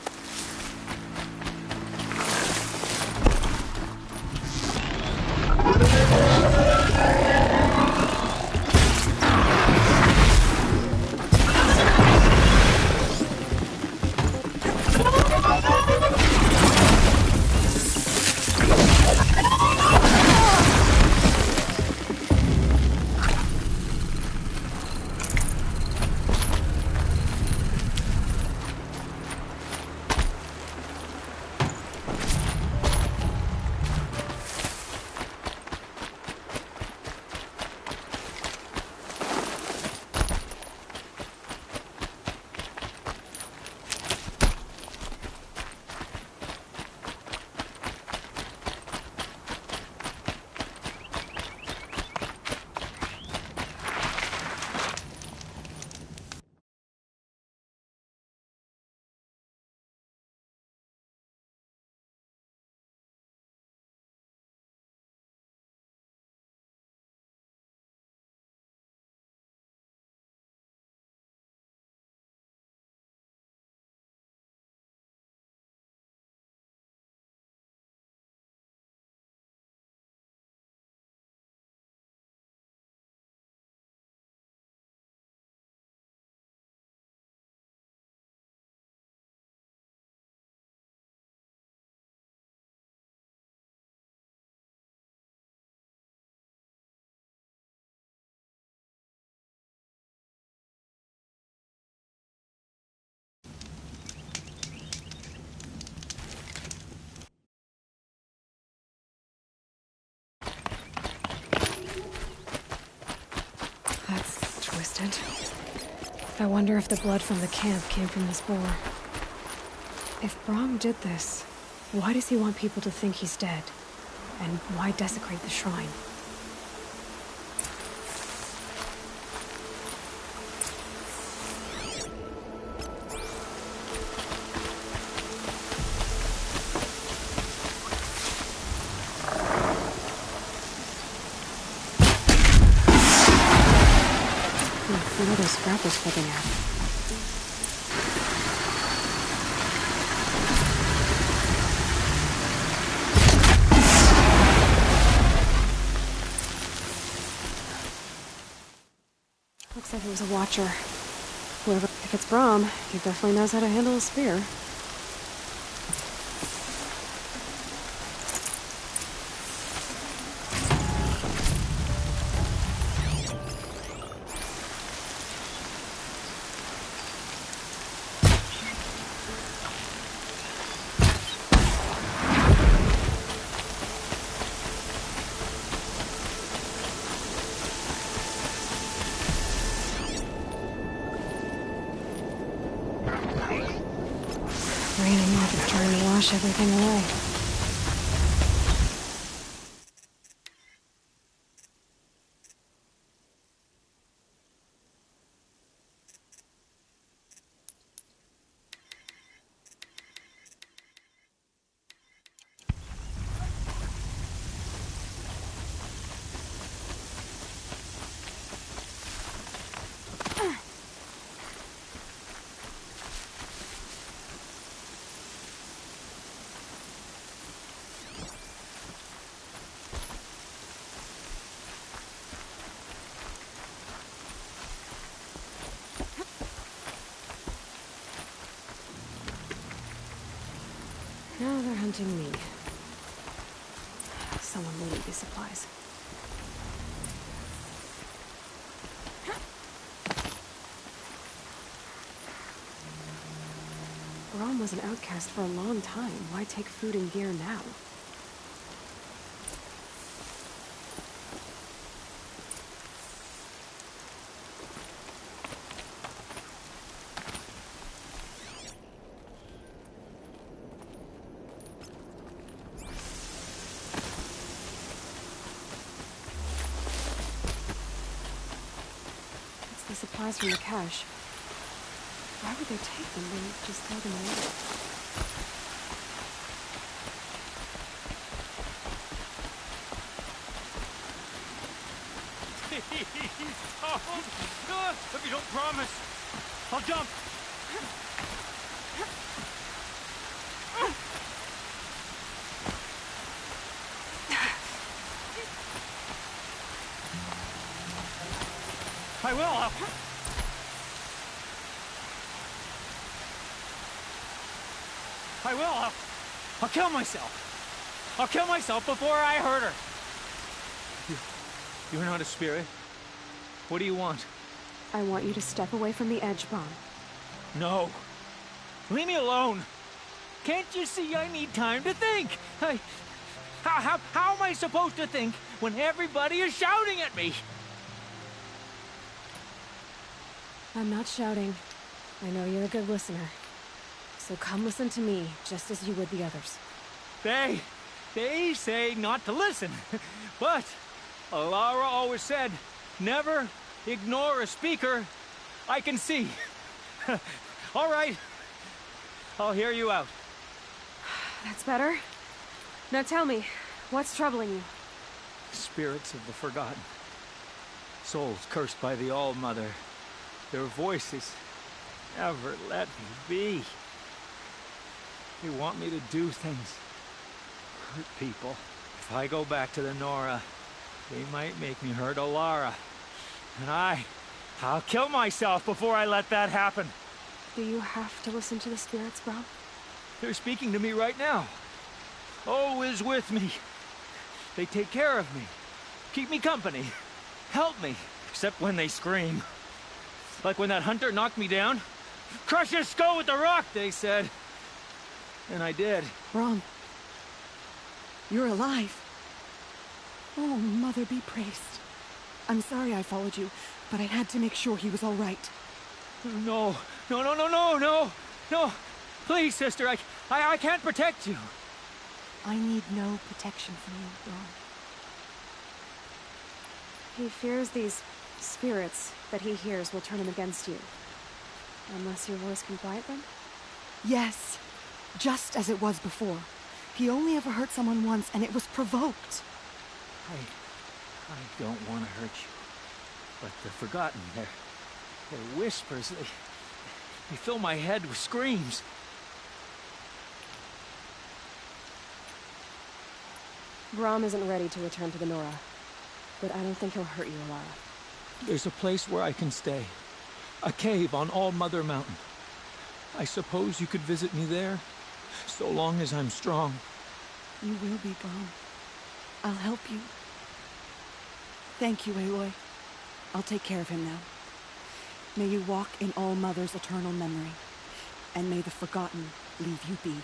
That's twisted. I wonder if the blood from the camp came from this boar. If Brom did this, why does he want people to think he's dead? And why desecrate the shrine? What are those scrappers flipping at? Looks like it was a watcher. Whoever... If it's Brom, he definitely knows how to handle a spear. Raining like it's trying to wash everything away. hunting me. Someone will need these supplies. Brom was an outcast for a long time. Why take food and gear now? It's the supplies from the cache. Why would they take them and just throw them away? If you don't promise, I'll jump. I will. I will. I'll kill myself. I'll kill myself before I hurt her. You're not a spirit. What do you want? I want you to step away from the edge, Brom. No. Leave me alone. Can't you see I need time to think? How am I supposed to think when everybody is shouting at me? I'm not shouting. I know you're a good listener. So come listen to me, just as you would the others. They say not to listen. But Alara always said, never ignore a speaker I can see. All right. I'll hear you out. That's better. Now tell me, what's troubling you? Spirits of the forgotten. Souls cursed by the All-Mother. Their voices never let me be. They want me to do things. Hurt people. If I go back to the Nora, they might make me hurt Alara. And I'll kill myself before I let that happen. Do you have to listen to the spirits, Brom? They're speaking to me right now. O is with me. They take care of me. Keep me company. Help me. Except when they scream. Like when that hunter knocked me down. Crush his skull with the rock, they said. And I did. Brom. You're alive. Oh, Mother be praised. I'm sorry I followed you, but I had to make sure he was all right. No. No. Please, sister, I can't protect you. I need no protection from you, Brom. He fears these spirits that he hears will turn him against you. Unless your voice can quiet them? Yes. Just as it was before. He only ever hurt someone once, and it was provoked. I don't want to hurt you. But the Forgotten, their whispers, they fill my head with screams. Brom isn't ready to return to the Nora, but I don't think he'll hurt you, Alara. There's a place where I can stay. A cave on All-Mother Mountain. I suppose you could visit me there, so long as I'm strong. You will be, Brom. I'll help you. Thank you, Aloy. I'll take care of him now. May you walk in All-Mother's eternal memory, and may the Forgotten leave you be.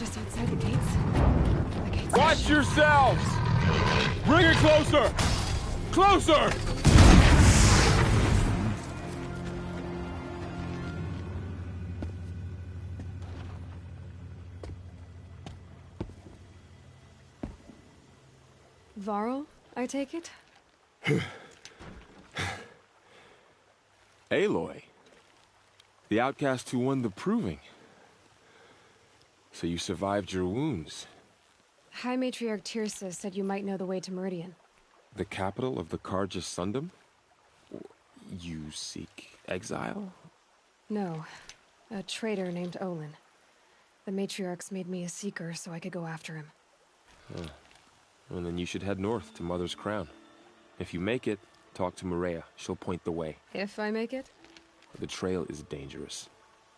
just outside the gates. The gates. Watch yourselves! Bring it closer! Closer! Varl, I take it? Aloy. The outcast who won the proving. So you survived your wounds. High Matriarch Tirsa said you might know the way to Meridian. The capital of the Carja Sundom? You seek exile? No. A traitor named Olin. The Matriarchs made me a seeker so I could go after him. Huh. Well, then you should head north to Mother's Crown. If you make it, talk to Maria. She'll point the way. If I make it? The trail is dangerous.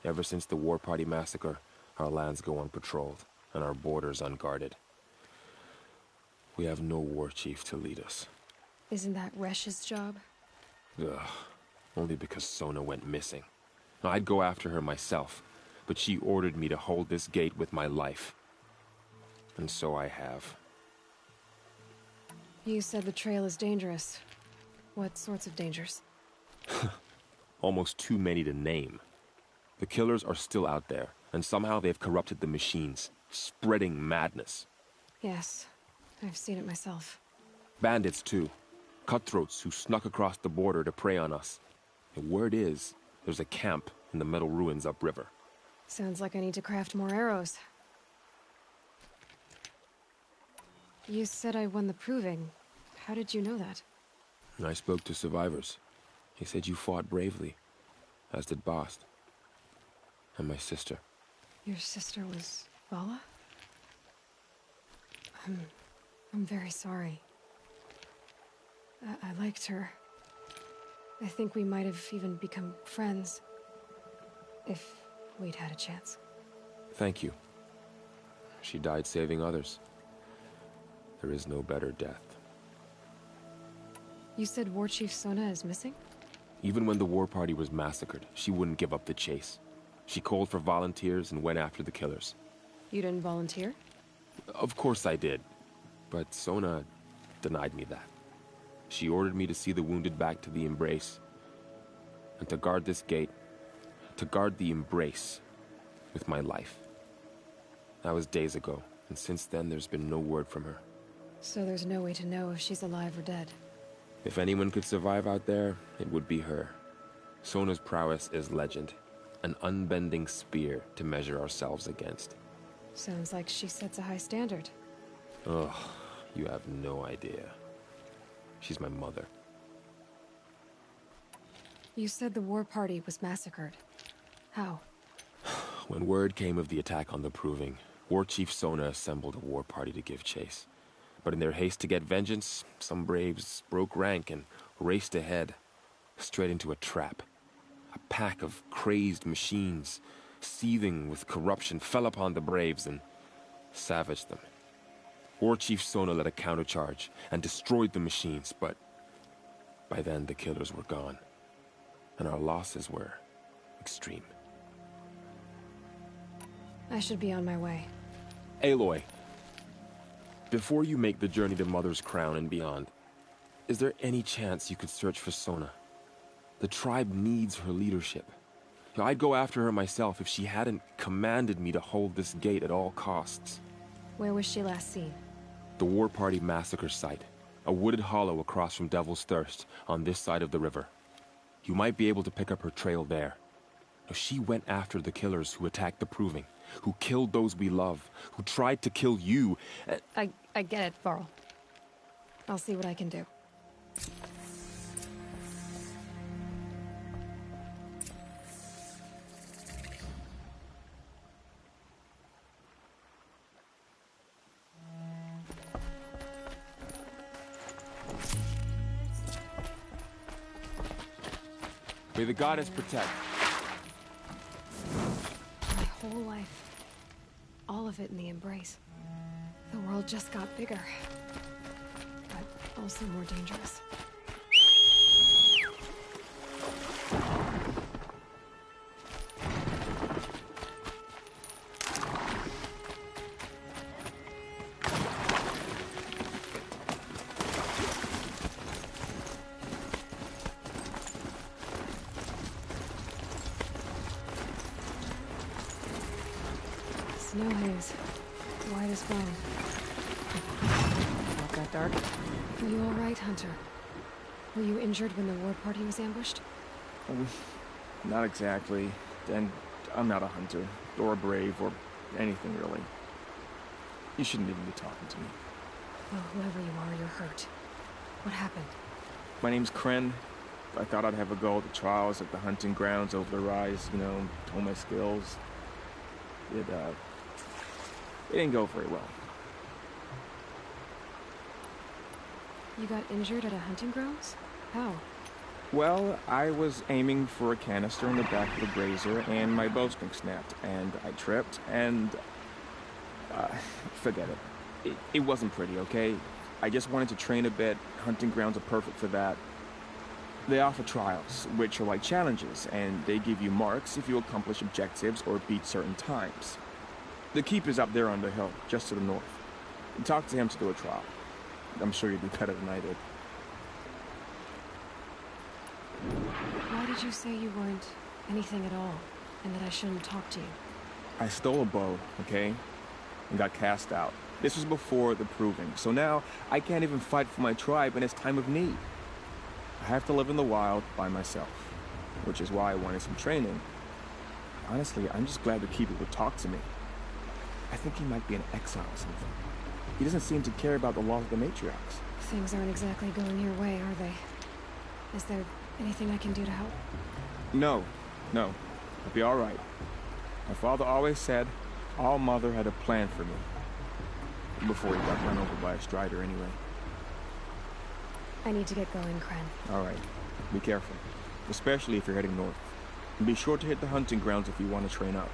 Ever since the War Party massacre, our lands go unpatrolled, and our borders unguarded. We have no war chief to lead us. Isn't that Resh's job? Ugh. Only because Sona went missing. I'd go after her myself, but she ordered me to hold this gate with my life. And so I have. You said the trail is dangerous. What sorts of dangers? Almost too many to name. The killers are still out there, and somehow they've corrupted the machines, spreading madness. Yes, I've seen it myself. Bandits, too. Cutthroats who snuck across the border to prey on us. And word is, there's a camp in the metal ruins upriver. Sounds like I need to craft more arrows. You said I won the proving. How did you know that? I spoke to survivors. He said you fought bravely, as did Bast. And my sister. Your sister was Vala? I'm very sorry. I liked her. I think we might have even become friends. If we'd had a chance. Thank you. She died saving others. There is no better death. You said War Chief Sona is missing? Even when the war party was massacred, she wouldn't give up the chase. She called for volunteers and went after the killers. You didn't volunteer? Of course I did. But Sona denied me that. She ordered me to see the wounded back to the Embrace. And to guard this gate. To guard the Embrace with my life. That was days ago, and since then there's been no word from her. So there's no way to know if she's alive or dead. If anyone could survive out there, it would be her. Sona's prowess is legend. An unbending spear to measure ourselves against. Sounds like she sets a high standard. Ugh, you have no idea. She's my mother. You said the war party was massacred. How? When word came of the attack on the Proving, War Chief Sona assembled a war party to give chase. But in their haste to get vengeance, some braves broke rank and raced ahead, straight into a trap. A pack of crazed machines, seething with corruption, fell upon the braves and savaged them. War Chief Sona led a countercharge and destroyed the machines, but by then the killers were gone, and our losses were extreme. I should be on my way. Aloy, before you make the journey to Mother's Crown and beyond, is there any chance you could search for Sona? The tribe needs her leadership. I'd go after her myself if she hadn't commanded me to hold this gate at all costs. Where was she last seen? The War Party massacre site. A wooded hollow across from Devil's Thirst, on this side of the river. You might be able to pick up her trail there. She went after the killers who attacked the Proving, who killed those we love, who tried to kill you. I get it, Varl. I'll see what I can do. May the goddess protect. My whole life. All of it in the Embrace. The world just got bigger. But also more dangerous. Snow haze. White as bone. Not that dark? Are you alright, Hunter? Were you injured when the war party was ambushed? Not exactly. And I'm not a hunter, or a brave, or anything really. You shouldn't even be talking to me. Well, whoever you are, you're hurt. What happened? My name's Kren. I thought I'd have a go at the trials at the hunting grounds over the rise, you know, hone my skills. It didn't go very well. You got injured at a hunting grounds? How? Well, I was aiming for a canister in the back of the grazer, and my bowstring snapped, and I tripped, and... forget it. It wasn't pretty, okay? I just wanted to train a bit. Hunting grounds are perfect for that. They offer trials, which are like challenges, and they give you marks if you accomplish objectives or beat certain times. The keeper's up there on the hill, just to the north. Talk to him to do a trial. I'm sure you'd be better than I did. Why did you say you weren't anything at all, and that I shouldn't talk to you? I stole a bow, okay? And got cast out. This was before the proving, so now I can't even fight for my tribe in its time of need. I have to live in the wild by myself, which is why I wanted some training. Honestly, I'm just glad the keeper would talk to me. I think he might be in exile or something. He doesn't seem to care about the laws of the matriarchs. Things aren't exactly going your way, are they? Is there anything I can do to help? No. I'll be all right. My father always said All Mother had a plan for me. Before he got run over by a strider anyway. I need to get going, Kren. All right. Be careful. Especially if you're heading north. And be sure to hit the hunting grounds if you want to train up.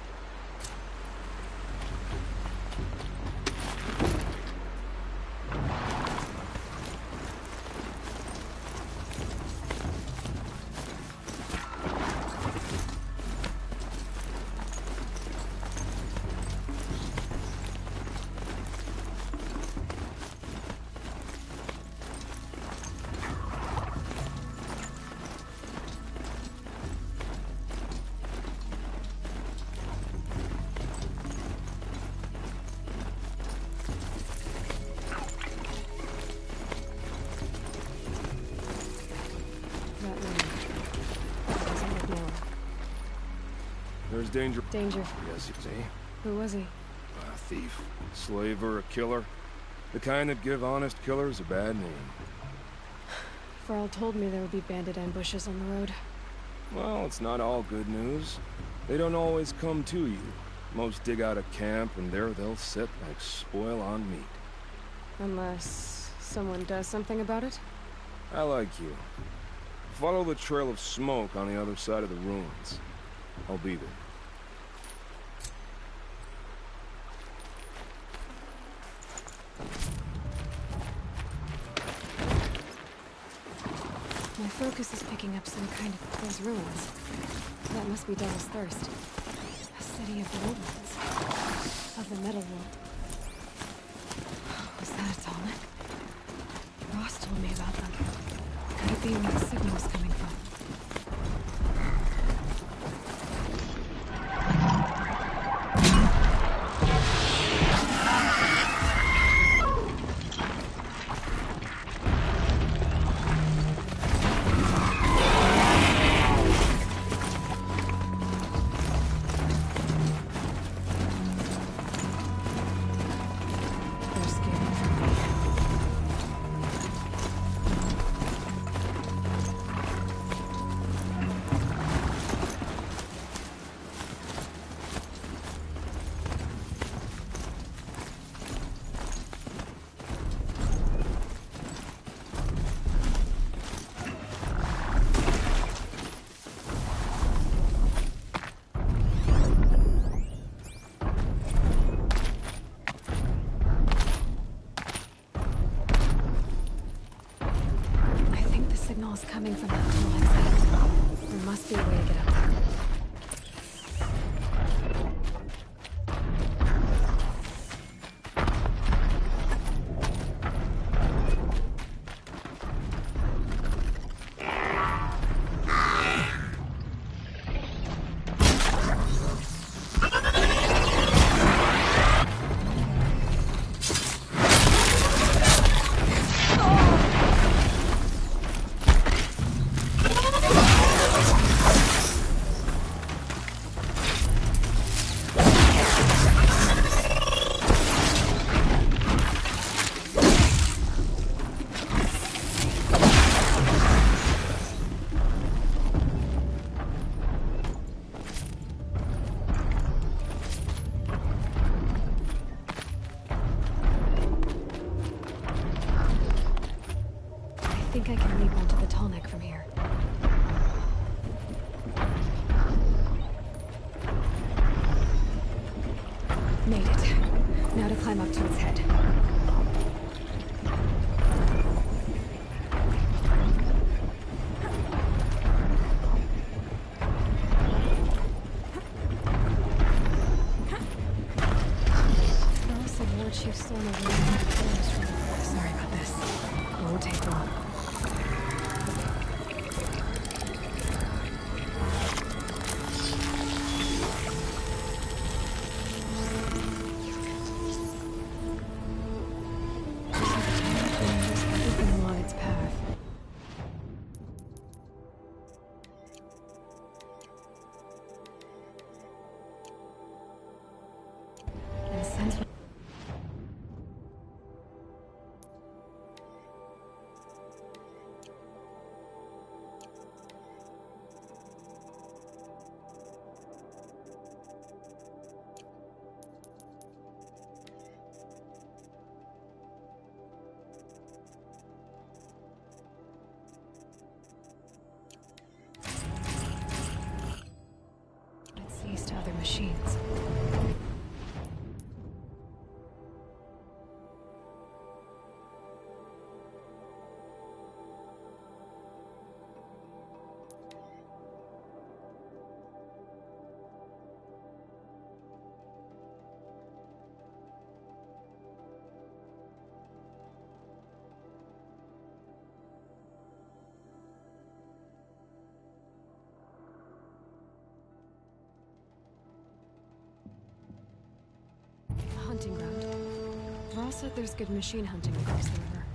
There's danger. Danger. Yes, you see. Who was he? A thief, slaver, a killer. The kind that give honest killers a bad name. Farrell told me there would be bandit ambushes on the road. Well, it's not all good news. They don't always come to you. Most dig out a camp, and there they'll sit like spoil on meat. Unless someone does something about it? I like you. Follow the trail of smoke on the other side of the ruins. I'll be there. My focus is picking up some kind of those ruins. That must be Devil's Thirst. A city of the old ones. Of the metal world. Was that a Tallneck? Ross told me about them. Could it be where the signal was coming from? think I can leap onto the tall neck from here. Made it. Now to climb up to its head. Chief Sona Sorry about this. Won't take long. There's everything along its path. And since to other machines. Hunting ground. Val said there's good machine hunting across the river.